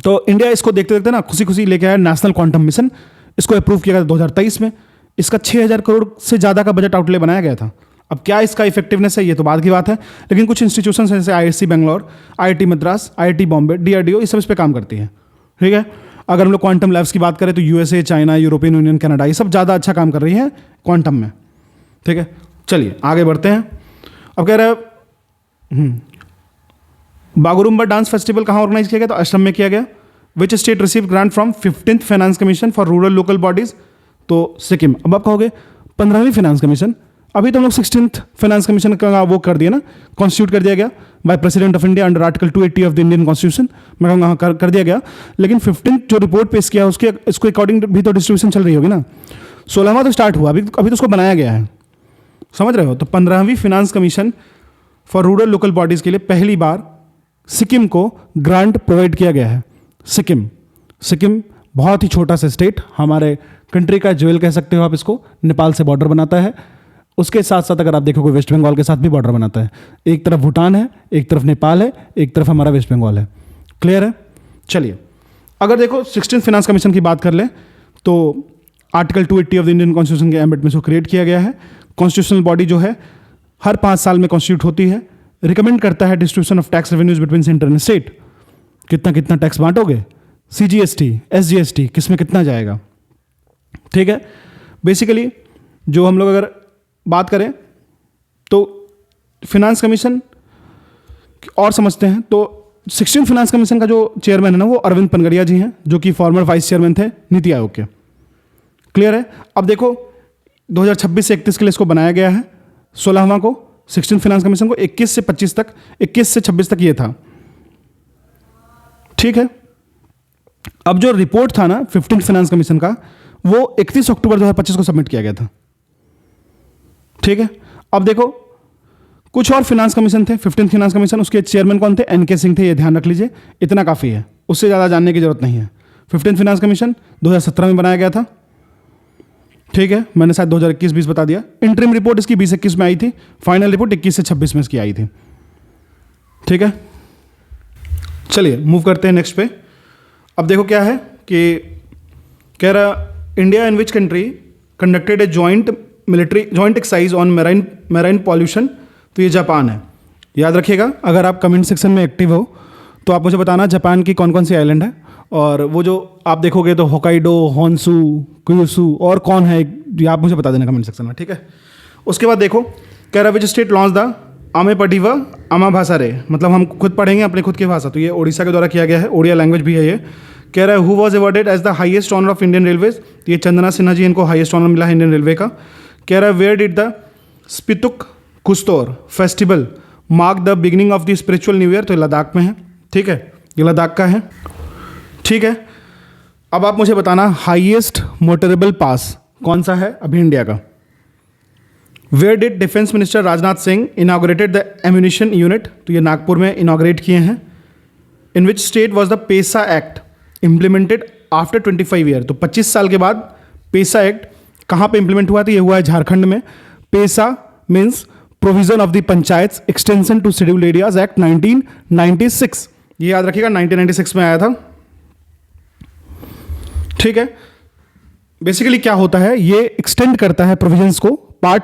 तो इंडिया इसको देखते देखते ना खुशी खुशी लेके आया नेशनल क्वांटम मिशन। इसको अप्रूव किया गया 2023 में। इसका 6000 करोड़ से ज़्यादा का बजट आउटले बनाया गया था। अब क्या इसका इफेक्टिवनेस है ये तो बाद की बात है, लेकिन कुछ इंस्टीट्यूशंस जैसे IISc Bangalore, IIT Madras, IIT Bombay, DRDO ये सब इस पर काम करती है, ठीक है। अगर हम लोग क्वांटम लैब्स की बात करें तो USA, China, European union, Canada ये सब ज़्यादा अच्छा काम कर रही है क्वांटम में, ठीक है। चलिए आगे बढ़ते हैं। अब कह रहे हैं बागुरुम्बा डांस फेस्टिवल कहाँ ऑर्गेनाइज किया गया? तो असम में किया गया। Which state receive grant from 15th finance commission for rural local bodies? तो सिक्किम। अब आप कहोगे 15वीं फाइनेंस कमीशन, अभी तो हम लोग 16th फाइनेंस कमीशन का वो कर दिया ना, कॉन्स्टिट्यूट कर दिया गया by president of India under article 280 of the Indian constitution, मैं कहूँगा कर दिया गया। लेकिन 15th जो रिपोर्ट पेश किया उसके इसको अकॉर्डिंग भी तो डिस्ट्रीब्यूशन चल रही होगी ना। 16वां तो स्टार्ट हुआ, अभी तो उसको बनाया गया है, समझ रहे हो। तो 15वीं finance commission for rural local bodies के लिए पहली बार सिक्किम को ग्रांट प्रोवाइड किया गया है। सिक्किम बहुत ही छोटा सा स्टेट, हमारे कंट्री का ज्वेल कह सकते हो आप इसको, नेपाल से बॉर्डर बनाता है। उसके साथ साथ अगर आप देखोगे वेस्ट बंगाल के साथ भी बॉर्डर बनाता है। एक तरफ भूटान है, एक तरफ नेपाल है, एक तरफ हमारा वेस्ट बंगाल है। क्लियर है। चलिए अगर देखो 16th फाइनेंस कमीशन की बात कर ले तो article 280 of the Indian constitution के एम्बेट में इसको क्रिएट किया गया है। कॉन्स्टिट्यूशनल बॉडी जो है हर 5 साल में कॉन्स्टिट्यूट होती है, रिकमेंड करता है distribution of tax revenues between centre and state, कितना टैक्स बांटोगे, CGST SGST किस में कितना जाएगा। ठीक है। बेसिकली जो हम लोग अगर बात करें तो फिनांस कमीशन और समझते हैं तो 16th फाइनेंस कमीशन का जो चेयरमैन है ना वो अरविंद पनगड़िया जी हैं, जो कि फॉर्मर वाइस चेयरमैन थे नीति आयोग के। क्लियर है। अब देखो 2026 से 31 के लिए इसको बनाया गया है। 16वां को 16th फाइनेंस कमीशन को 21 से 26 तक, 21 से 26 तक ये था। ठीक है। अब जो रिपोर्ट था ना 15th फाइनेंस कमीशन का वो 31 अक्टूबर 2025 को सबमिट किया गया था। ठीक है। अब देखो कुछ और फाइनेंस कमीशन थे 15th फाइनेंस कमीशन, उसके चेयरमैन कौन थे, NK सिंह थे, ये ध्यान रख लीजिए, इतना काफ़ी है, उससे ज़्यादा जानने की जरूरत नहीं है। 15th फाइनेंस कमीशन 2017 में बनाया गया था। ठीक है। मैंने शायद 2021-20 बता दिया। इंटरिम रिपोर्ट इसकी 20-21 में आई थी, फाइनल रिपोर्ट 21 से 26 में इसकी आई थी। ठीक है। चलिए मूव करते हैं नेक्स्ट पे। अब देखो क्या है कि कह रहा India in which country conducted a joint exercise on marine pollution, तो ये जापान है। याद रखिएगा अगर आप कमेंट सेक्शन में एक्टिव हो तो आप मुझे बताना जापान की कौन कौन सी आइलैंड है, और वो जो आप देखोगे तो होकाइडो, होन्सू, क्यूसू और कौन है ये आप मुझे बता देना कमेंट सेक्शन में। ठीक है। उसके बाद देखो कह रहा विच स्टेट लॉन्च द आमे पटिवा आमा भाषा रे, मतलब हम खुद पढ़ेंगे अपनी खुद की भाषा, तो ये ओडिशा के द्वारा किया गया है, ओडिया लैंग्वेज भी है ये। कह रहा है who was awarded as the highest honour of Indian railways, ये चंदना सिन्हा जी, इनको हाईएस्ट ऑनर मिला है इंडियन रेलवे का। कह रहा है where did the Spituk Gustor festival mark the beginning of the spiritual new year, तो लद्दाख में है। ठीक है, ये लद्दाख का है। ठीक है। अब आप मुझे बताना हाईएस्ट मोटरेबल पास कौन सा है अभी इंडिया का। Where did defence minister Rajnath Singh inaugurated the ammunition unit, तो ये नागपुर में इनाग्रेट किए हैं। In which state was the PESA act implemented after 25 year, तो 25 साल के बाद पेसा एक्ट कहाँ पे इंप्लीमेंट हुआ था, ये हुआ है झारखंड में। PESA means provision of the panchayat extension to scheduled areas act 1996, ये याद रखिएगा 1996 में आया था। ठीक है। बेसिकली क्या होता है, ये एक्सटेंड करता है प्रोविजंस को पार्ट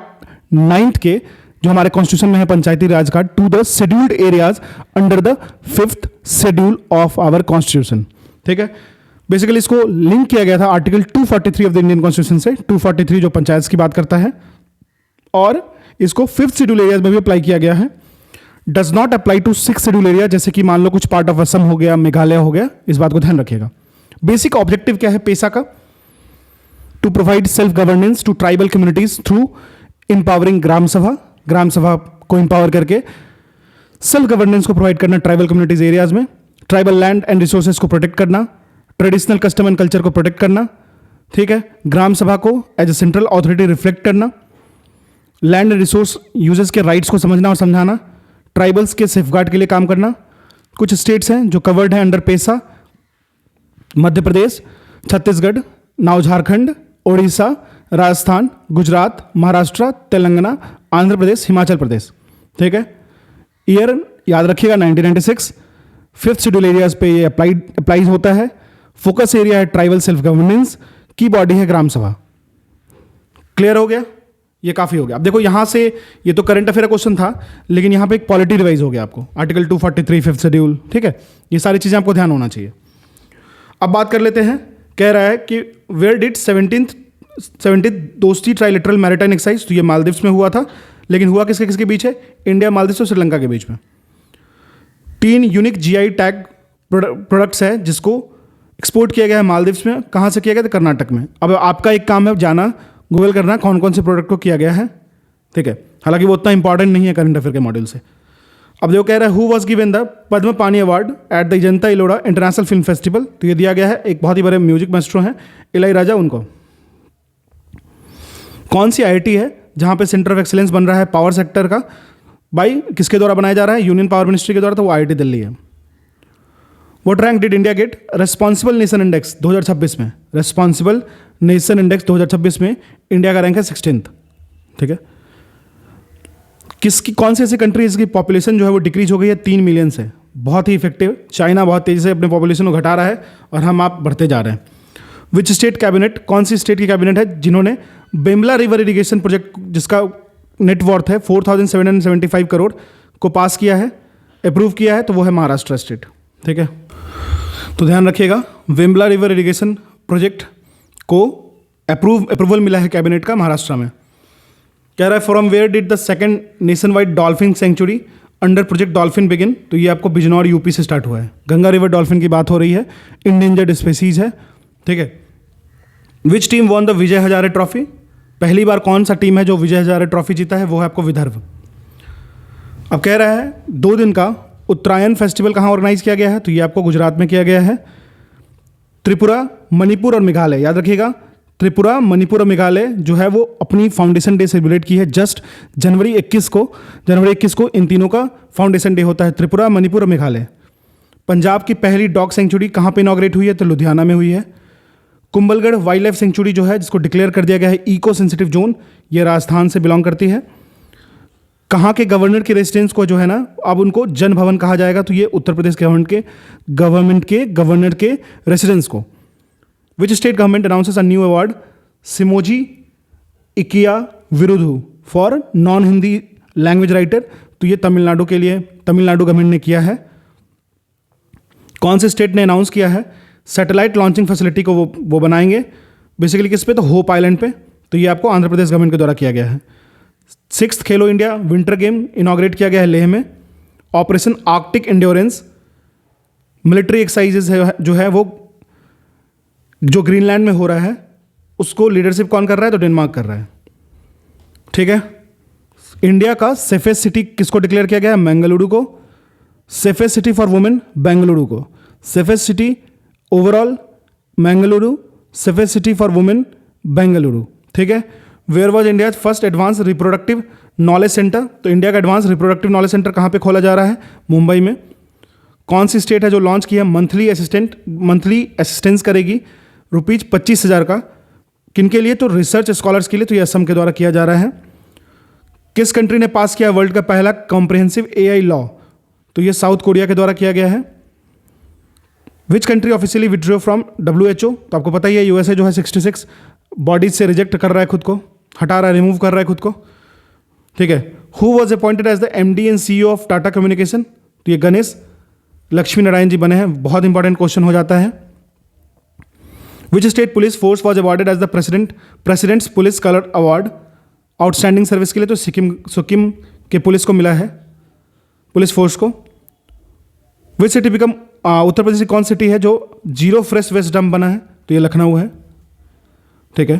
9 के जो हमारे कॉन्स्टिट्यूशन में है पंचायती राज का, to the scheduled areas under the 5th schedule of our constitution. ठीक है। बेसिकली इसको लिंक किया गया था article 243 of the Indian constitution से, 243 जो पंचायत की बात करता है, और इसको 5th शेड्यूल एरियाज में भी अप्लाई किया गया है। Does not apply to 6th schedule area, जैसे कि मान लो कुछ पार्ट ऑफ असम हो गया, मेघालय हो गया, इस बात को ध्यान रखिएगा। बेसिक ऑब्जेक्टिव क्या है पेसा का, to provide self governance to tribal communities through empowering gram sabha को इंपावर करके सेल्फ गवर्नेंस को प्रोवाइड करना ट्राइबल कम्युनिटीज एरियाज में, ट्राइबल लैंड एंड रिसोर्सेज को प्रोटेक्ट करना, ट्रेडिशनल कस्टम एंड कल्चर को प्रोटेक्ट करना। ठीक है। ग्राम सभा को as a central authority reflect करना, लैंड एंड रिसोर्स यूजर्स के राइट्स को समझना और समझाना, ट्राइबल्स के सेफगार्ड के लिए काम करना। कुछ स्टेट्स हैं जो कवर्ड हैं अंडर पेसा, मध्य प्रदेश, छत्तीसगढ़, नाउ झारखंड, ओडिशा, राजस्थान, गुजरात, महाराष्ट्र, तेलंगाना, आंध्र प्रदेश, हिमाचल प्रदेश। ठीक है। ईयर याद रखिएगा 1996। 5th शेड्यूल एरियाज पे ये अप्लाइज होता है। फोकस एरिया है ट्राइबल सेल्फ गवर्नेंस, की बॉडी है ग्राम सभा। क्लियर हो गया, ये काफ़ी हो गया। अब देखो यहाँ से ये तो करंट अफेयर क्वेश्चन था, लेकिन यहाँ पे एक पॉलिटी रिवाइज हो गया आपको, आर्टिकल 243 5th शेड्यूल। ठीक है। ये सारी चीज़ें आपको ध्यान होना चाहिए। अब बात कर लेते हैं, कह रहा है कि वेयर डिड 17th दोस्ती ट्राइलेटरल मैरिटाइम एक्सरसाइज, तो ये मालदीव्स में हुआ था, लेकिन हुआ किसके किसके बीच है, इंडिया, मालदीव्स और श्रीलंका के बीच में। 3 यूनिक GI टैग प्रोडक्ट्स है जिसको एक्सपोर्ट किया गया है मालदीव्स में। कहाँ से किया गया था, कर्नाटक में। अब आपका एक काम है जाना गूगल करना कौन कौन से प्रोडक्ट को किया गया है। ठीक है, हालांकि वो उतना इंपॉर्टेंट नहीं है करंट अफेयर के मॉड्यूल से। अब देखो कह रहा है हु वॉज गिवन द पद्म पानी award at the Janata Ellora international film festival. तो ये दिया गया है, एक बहुत ही बड़े म्यूजिक मास्टर हैं इलैयाराजा, उनको। कौन सी आईआईटी है जहां पे सेंटर ऑफ एक्सीलेंस बन रहा है पावर सेक्टर का, भाई किसके द्वारा बनाया जा रहा है, यूनियन पावर मिनिस्ट्री के द्वारा, तो वो आईआईटी दिल्ली है। What rank did India get responsible nation index 2026 में? रेस्पॉन्सिबल नेशन इंडेक्स 2026 में इंडिया का रैंक है 16th, ठीक है। किसकी, कौन सी ऐसी कंट्री जिसकी पॉपुलेशन जो है वो डिक्रीज हो गई है 3 मिलियन से? बहुत ही इफेक्टिव, चाइना बहुत तेजी से अपने पॉपुलेशन को घटा रहा है और हम आप बढ़ते जा रहे हैं। विच स्टेट कैबिनेट, कौन सी स्टेट की कैबिनेट है जिन्होंने बेमला रिवर इरिगेशन प्रोजेक्ट जिसका नेटवर्थ है 4775 करोड़ को पास किया है, अप्रूव किया है? तो वो है महाराष्ट्र स्टेट, ठीक है। तो ध्यान रखिएगा, बेमला रिवर इरिगेशन प्रोजेक्ट को अप्रूवल मिला है कैबिनेट का महाराष्ट्र में। कह रहा है from where did the second nation wide dolphin sanctuary under project dolphin begin? तो ये आपको बिजनौर यूपी से स्टार्ट हुआ है। गंगा रिवर डॉल्फिन की बात हो रही है, इंडेंजर्ड स्पेसीज है, ठीक है। Which team won the Vijay Hazare trophy? पहली बार कौन सा टीम है जो विजय हजारे ट्रॉफी जीता है? वो है आपको विदर्भ। अब कह रहा है 2 दिन का उत्तरायण फेस्टिवल कहाँ ऑर्गेनाइज किया गया है? तो ये आपको गुजरात में किया गया है। त्रिपुरा, मणिपुर और मेघालय, याद रखिएगा, त्रिपुरा, मणिपुर और मेघालय जो है वो अपनी फाउंडेशन डे सेलिब्रेट की है जस्ट जनवरी 21 को इन तीनों का फाउंडेशन डे होता है, त्रिपुरा, मणिपुर और मेघालय। पंजाब की पहली डॉग सेंचुरी कहाँ पे इनॉग्रेट हुई है? तो लुधियाना में हुई है। कुंभलगढ़ वाइल्ड लाइफ सेंचुरी जो है जिसको डिक्लेयर कर दिया गया है इको सेंसिटिव जोन, ये राजस्थान से बिलोंग करती है। कहाँ के गवर्नर के रेजिडेंस को जो है ना अब उनको जन भवन कहा जाएगा? तो ये उत्तर प्रदेश गवर्नमेंट के गवर्नर के रेसिडेंस को। Which state government announces a new award Semmozhi Ilakkiya Viruthu for non Hindi language writer? तो ये तमिलनाडु के लिए, तमिलनाडु गवर्नमेंट ने किया है। कौन से स्टेट ने अनाउंस किया है सैटेलाइट लॉन्चिंग फैसिलिटी को वो बनाएंगे बेसिकली किस पे? तो होप आइलैंड पे। तो ये आपको आंध्र प्रदेश गवर्नमेंट के द्वारा किया गया है। 6th खेलो इंडिया विंटर गेम इनॉग्रेट किया गया है लेह में। Operation Arctic endurance military exercises है जो है वो जो ग्रीनलैंड में हो रहा है उसको लीडरशिप कौन कर रहा है? तो डेनमार्क कर रहा है, ठीक है। इंडिया का सेफेस्ट सिटी किसको डिक्लेयर किया गया है? बेंगलुरु को। Safest city for women Bengaluru को। Safest city overall Bengaluru, safest city for women Bengaluru, ठीक है। Where was India first advance reproductive knowledge centre? तो इंडिया का एडवांस रिप्रोडक्टिव नॉलेज सेंटर कहाँ पे खोला जा रहा है? मुंबई में। कौन सी स्टेट है जो लॉन्च की है मंथली असिस्टेंस करेगी ₹25,000 का? किनके लिए? तो रिसर्च स्कॉलर्स के लिए। तो ये असम के द्वारा किया जा रहा है। किस कंट्री ने पास किया वर्ल्ड का पहला कॉम्प्रिहेंसिव AI लॉ? तो ये साउथ कोरिया के द्वारा किया गया है। Which country officially withdraw from WHO? तो आपको पता ही है USA जो है 66 बॉडीज से रिजेक्ट कर रहा है, खुद को हटा रहा है, रिमूव कर रहा है खुद को, ठीक है। Who was appointed as the MD and CEO of Tata communication? तो ये गणेश लक्ष्मी नारायण जी बने हैं। बहुत इंपॉर्टेंट क्वेश्चन हो जाता है। Which state police force was awarded as the president's police colour award outstanding service के लिए? तो सिक्किम के पुलिस को मिला है, पुलिस फोर्स को। Which city become Uttar Pradesh की कौन सिटी है जो जीरो फ्रेश वेस्ट डंप बना है? तो ये लखनऊ है, ठीक है।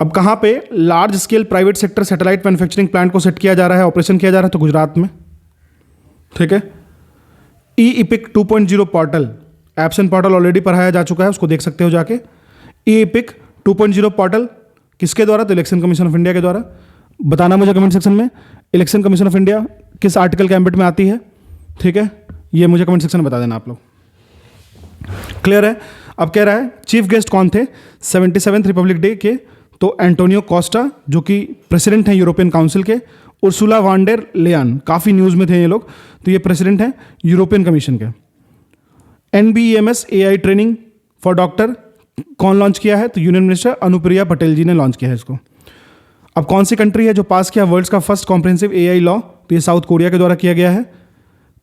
अब कहाँ पे large scale private sector satellite manufacturing plant को सेट किया जा रहा है, ऑपरेशन किया जा रहा है? तो गुजरात में, ठीक है। E-EPIC 2.0 portal, apps and portal already पढ़ाया जा चुका है, उसको देख सकते हो जाके। ई-इपिक 2.0 पोर्टल किसके द्वारा? तो इलेक्शन कमीशन ऑफ इंडिया के द्वारा। बताना मुझे कमेंट सेक्शन में इलेक्शन कमीशन ऑफ इंडिया किस आर्टिकल के एम्बिट में आती है, ठीक है। ये मुझे कमेंट सेक्शन में बता देना आप लोग। क्लियर है? अब कह रहा है चीफ गेस्ट कौन थे 77th रिपब्लिक डे के? तो एंटोनियो कोस्टा जो कि प्रेसिडेंट हैं यूरोपियन काउंसिल के। उर्सुला वान डेर लेयन, काफ़ी न्यूज़ में थे ये लोग, तो ये प्रेसिडेंट हैं यूरोपियन कमीशन के। NBEMS AI training for doctor कौन लॉन्च किया है? तो यूनियन मिनिस्टर अनुप्रिया पटेल जी ने लॉन्च किया है इसको। अब कौन सी कंट्री है जो पास किया वर्ल्ड्स का फर्स्ट कॉम्प्रिहेंसिव AI लॉ? तो ये साउथ कोरिया के द्वारा किया गया है।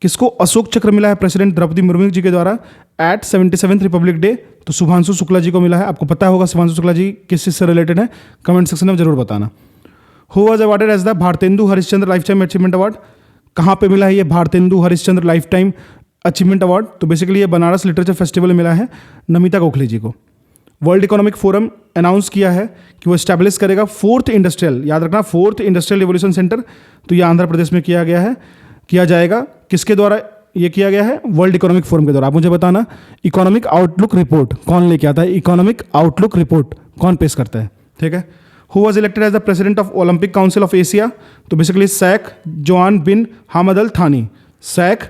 किसको अशोक चक्र मिला है प्रेसिडेंट द्रौपदी मुर्मू जी के द्वारा एट 77th रिपब्लिक डे? तो शुभांशु शुक्ला जी को मिला है। आपको पता होगा शुभांशु शुक्ला जी किस चीज़ से रिलेटेड है, कमेंट सेक्शन में जरूर बताना। Who was awarded as the Bharatendu Harishchandra life time achievement award? कहाँ पे मिला है ये Bharatendu Harishchandra life time achievement award? तो बेसिकली ये बनारस लिटरेचर फेस्टिवल में मिला है नमिता गोखले जी को। वर्ल्ड इकोनॉमिक फोरम अनाउंस किया है कि वो स्टैब्लिश करेगा फोर्थ इंडस्ट्रियल, याद रखना फोर्थ इंडस्ट्रियल रिवोल्यूशन सेंटर, तो ये आंध्र प्रदेश में किया गया है, किया जाएगा। किसके द्वारा ये किया गया है? वर्ल्ड इकोनॉमिक फोरम के द्वारा। आप मुझे बताना इकोनॉमिक आउटलुक रिपोर्ट कौन लेके आता है, इकोनॉमिक आउटलुक रिपोर्ट कौन पेश करता है, ठीक है। Who was elected as the president of Olympic council of Asia? तो basically Sheikh Joaan bin Hamad Al Thani, Sheikh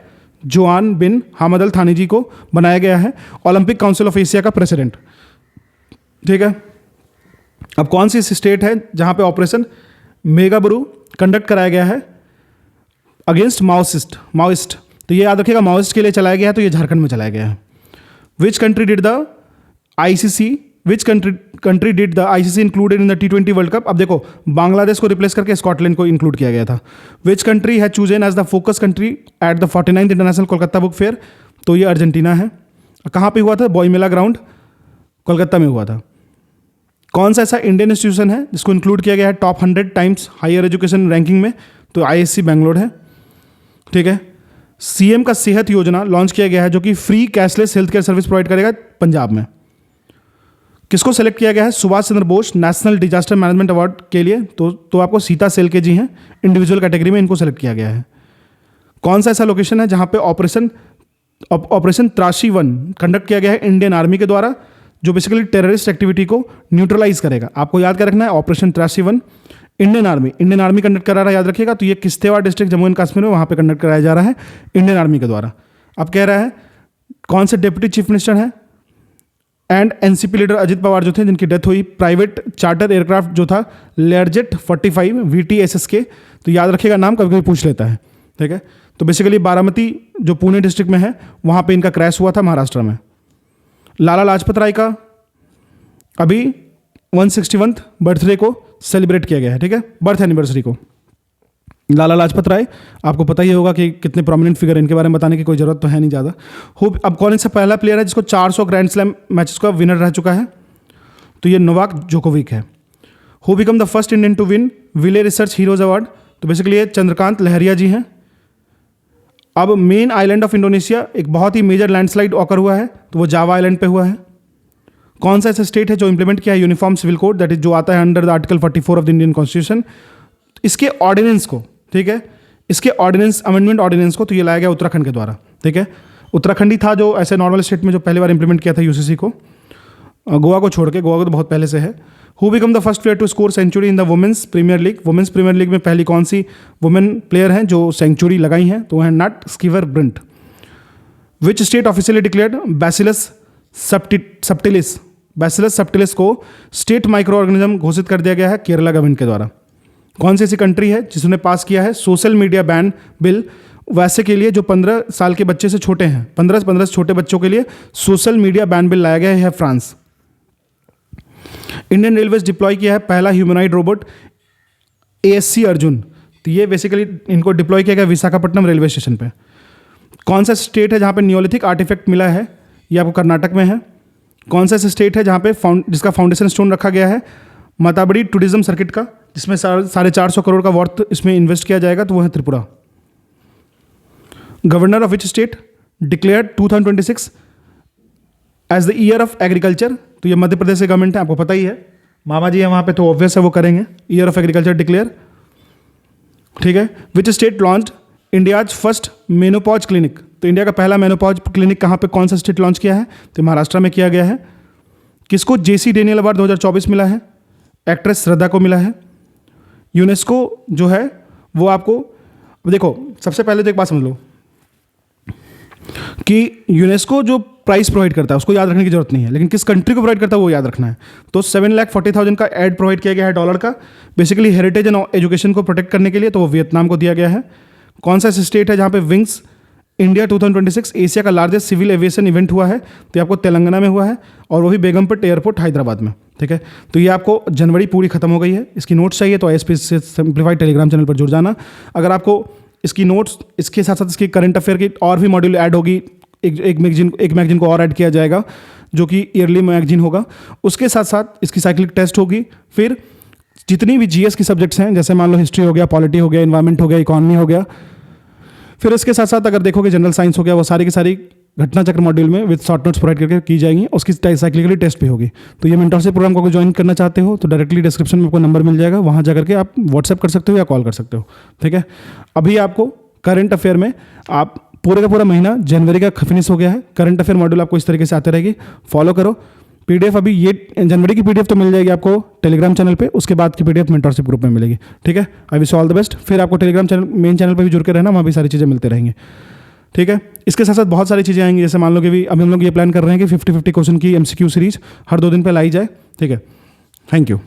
Joaan bin Hamad Al Thani ji को बनाया गया है ओलंपिक काउंसिल ऑफ एशिया का प्रेसिडेंट, ठीक है। अब कौन सी स्टेट है जहां पे ऑपरेशन मेगाबुरु कंडक्ट कराया गया है अगेंस्ट माओइस्ट? तो ये याद रखिएगा, माओइस्ट के लिए चलाया गया है, तो ये झारखंड में चलाया गया है। Which country did the ICC included in the T20 world cup? अब देखो, बांग्लादेश को रिप्लेस करके स्कॉटलैंड को इंक्लूड किया गया था। विच कंट्री है chosen as the focus country at the 49th international Kolkata book fair? तो ये अर्जेंटीना है। कहाँ पे हुआ था? बॉयमेला ग्राउंड कोलकाता में हुआ था। कौन सा ऐसा इंडियन इंस्टीट्यूशन है जिसको इंक्लूड किया गया है top 100 Times higher education ranking में? तो ISC बैंगलोर है, ठीक है। CM का सेहत योजना लॉन्च किया गया है जो कि free cashless health care service provide करेगा पंजाब में। किसको सेलेक्ट किया गया है? Subhash Chandra Bose national disaster management award के लिए, तो आपको सीता सेल के जी हैं इंडिविजुअल कैटेगरी में, इनको सेलेक्ट किया गया है। कौन सा ऐसा लोकेशन है जहां पे ऑपरेशन त्राशी 1 कंडक्ट किया गया है इंडियन आर्मी के द्वारा, जो बेसिकली टेररिस्ट एक्टिविटी को न्यूट्रलाइज करेगा? आपको याद क्या रखना है, ऑपरेशन त्राशी 1 इंडियन आर्मी कंडक्ट करा रहा है, याद रखिएगा। तो ये किश्तवाड़ डिस्ट्रिक्ट जम्मू एंड कश्मीर में, वहां पे कंडक्ट कराया जा रहा है इंडियन आर्मी के द्वारा। अब कह रहा है कौन से डिप्टी चीफ मिनिस्टर हैं and NCP leader Ajit Pawar जो थे, जिनकी डेथ हुई, प्राइवेट चार्टर एयरक्राफ्ट जो था लेरजेट 45 VTSS के, तो याद रखिएगा नाम, कभी कभी पूछ लेता है, ठीक है। तो बेसिकली बारामती जो पुणे डिस्ट्रिक्ट में है, वहां पे इनका क्रैश हुआ था महाराष्ट्र में। लाला लाजपत राय का अभी 161th बर्थडे को सेलिब्रेट किया गया है, ठीक है, बर्थ एनिवर्सरी को। लाला लाजपत राय आपको पता ही होगा कि कितने प्रोमिनेंट फिगर, इनके बारे में बताने की कोई जरूरत तो है नहीं ज़्यादा। अब कौन सा पहला प्लेयर है जिसको 400 ग्रैंड स्लैम मैचेस का विनर रह चुका है? तो ये नोवाक जोकोविक है। Who become the first Indian to win Wiley research heroes award? तो बेसिकली ये चंद्रकांत लहरिया जी हैं। अब मेन आइलैंड ऑफ इंडोनेशिया एक बहुत ही मेजर लैंडस्लाइड ऑकर हुआ है, तो वो जावा आइलैंड पे हुआ है। कौन सा ऐसा स्टेट है जो इंप्लीमेंट किया है uniform civil code, that is जो आता है under the article 44 of the Indian constitution? इसके ऑर्डिनेंस को, ठीक है, इसके ऑर्डिनेंस अमेंडमेंट ऑर्डिनेंस को तो ये लाया गया उत्तराखंड के द्वारा, ठीक है। उत्तराखंड ही था जो ऐसे नॉर्मल स्टेट में जो पहली बार इंप्लीमेंट किया था यूसीसी को, गोवा को छोड़ के। गोवा को तो बहुत पहले से है। Who become the first player to score century in the women's premier league? Women's premier league में पहली कौन सी वुमेन प्लेयर हैं जो सेंचुरी लगाई हैं? तो है नट स्कीवर ब्रिंट। Which state officially declared bacillus subtilis को स्टेट माइक्रो ऑर्गेनिज्म घोषित कर दिया गया है केरला गवर्नमेंट के द्वारा। कौन सी ऐसी कंट्री है जिसने पास किया है सोशल मीडिया बैन बिल वैसे के लिए जो 15 साल के बच्चे से छोटे हैं? 15 छोटे बच्चों के लिए सोशल मीडिया बैन बिल लाया गया है फ्रांस। इंडियन रेलवेज डिप्लॉय किया है पहला ह्यूमनॉइड रोबोट ASC अर्जुन, तो ये बेसिकली इनको डिप्लॉय किया गया विशाखापट्टनम रेलवे स्टेशन पे। कौन सा स्टेट है जहाँ पे नियोलिथिक आर्टिफैक्ट मिला है? ये आपको कर्नाटक में है। कौन सा ऐसा स्टेट है जहाँ पे जिसका फाउंडेशन स्टोन रखा गया है मताबड़ी टूरिज्म सर्किट का, जिसमें 450 करोड़ का वर्थ इसमें इन्वेस्ट किया जाएगा? तो वो है Tripura. Governor of which state declared 2026 as the year of agriculture? तो ये मध्य प्रदेश की गवर्नमेंट है, आपको पता ही है, मामा जी है वहाँ पे, तो ऑब्वियस है वो करेंगे ईयर ऑफ एग्रीकल्चर डिक्लेयर, ठीक है। Which state launched India's first menopause clinic? तो इंडिया का पहला मेनोपॉज क्लिनिक कहाँ पे, कौन सा स्टेट लॉन्च किया है? तो महाराष्ट्र में किया गया है। किसको JC डेनियल अवार्ड 2024 मिला है? एक्ट्रेस श्रद्धा को मिला है। यूनेस्को जो है वो आपको, देखो सबसे पहले तो एक बात समझ लो कि यूनेस्को जो प्राइस प्रोवाइड करता है उसको याद रखने की जरूरत नहीं है, लेकिन किस कंट्री को प्रोवाइड करता है वो याद रखना है। तो 7,40,000 का एड प्रोवाइड किया गया है डॉलर का, बेसिकली हेरिटेज एंड एजुकेशन को प्रोटेक्ट करने के लिए, तो वो वियतनाम को दिया गया है। कौन सा स्टेट है जहाँ पे विंग्स इंडिया 2026 एशिया का लार्जेस्ट सिविल एविएशन इवेंट हुआ है? तो आपको तेलंगाना में हुआ है, और वो भी बेगमपेट एयरपोर्ट हैदराबाद में, ठीक है। तो ये आपको जनवरी पूरी खत्म हो गई है। इसकी नोट्स चाहिए तो ISP से सिंप्लीफाइड टेलीग्राम चैनल पर जुड़ जाना। अगर आपको इसकी नोट्स, इसके साथ साथ इसकी करंट अफेयर की और भी मॉड्यूल ऐड होगी, एक मैगजीन को और ऐड किया जाएगा जो कि ईयरली मैगजीन होगा। उसके साथ साथ इसकी साइक्लिक टेस्ट होगी। फिर जितनी भी GS की सब्जेक्ट्स हैं, जैसे मान लो हिस्ट्री हो गया, पॉलिटी हो गया, इन्वायरमेंट हो गया, इकोनॉमी हो गया, फिर इसके साथ साथ अगर देखोगे जनरल साइंस हो गया, वो सारी की सारी घटना चक्र मॉड्यूल में विद शॉर्ट नोट्स प्रोवाइड करके की जाएंगी, उसकी साइक्लिकली टेस्ट भी होगी। तो ये मेंटरशिप प्रोग्राम को ज्वाइन करना चाहते हो तो डायरेक्टली डिस्क्रिप्शन में आपको नंबर मिल जाएगा, वहाँ जा करके आप व्हाट्सएप कर सकते हो या कॉल कर सकते हो। ठीक है, अभी आपको करंट अफेयर में आप पूरे का पूरा महीना जनवरी का फिनिश हो गया है, करंट अफेयर मॉड्यूल आपको इस तरीके से आते रहेगी, फॉलो करो। पीडीएफ अभी ये जनवरी की पीडीएफ तो मिल जाएगी आपको टेलीग्राम चैनल पे, उसके बाद की पीडीएफ मेंटरशिप ग्रुप में मिलेगी। ठीक है, I wish all the best. फिर आपको टेलीग्राम चैनल मेन चैनल पे भी जुड़ के रहना, वहाँ भी सारी चीज़ें मिलते रहेंगे। ठीक है, इसके साथ साथ बहुत सारी चीज़ें आएंगी, जैसे मान लो कि अभी हम लोग ये प्लान कर रहे हैं कि 50-50 क्वेश्चन की MCQ सीरीज हर 2 दिन पे लाई जाए। ठीक है, थैंक यू।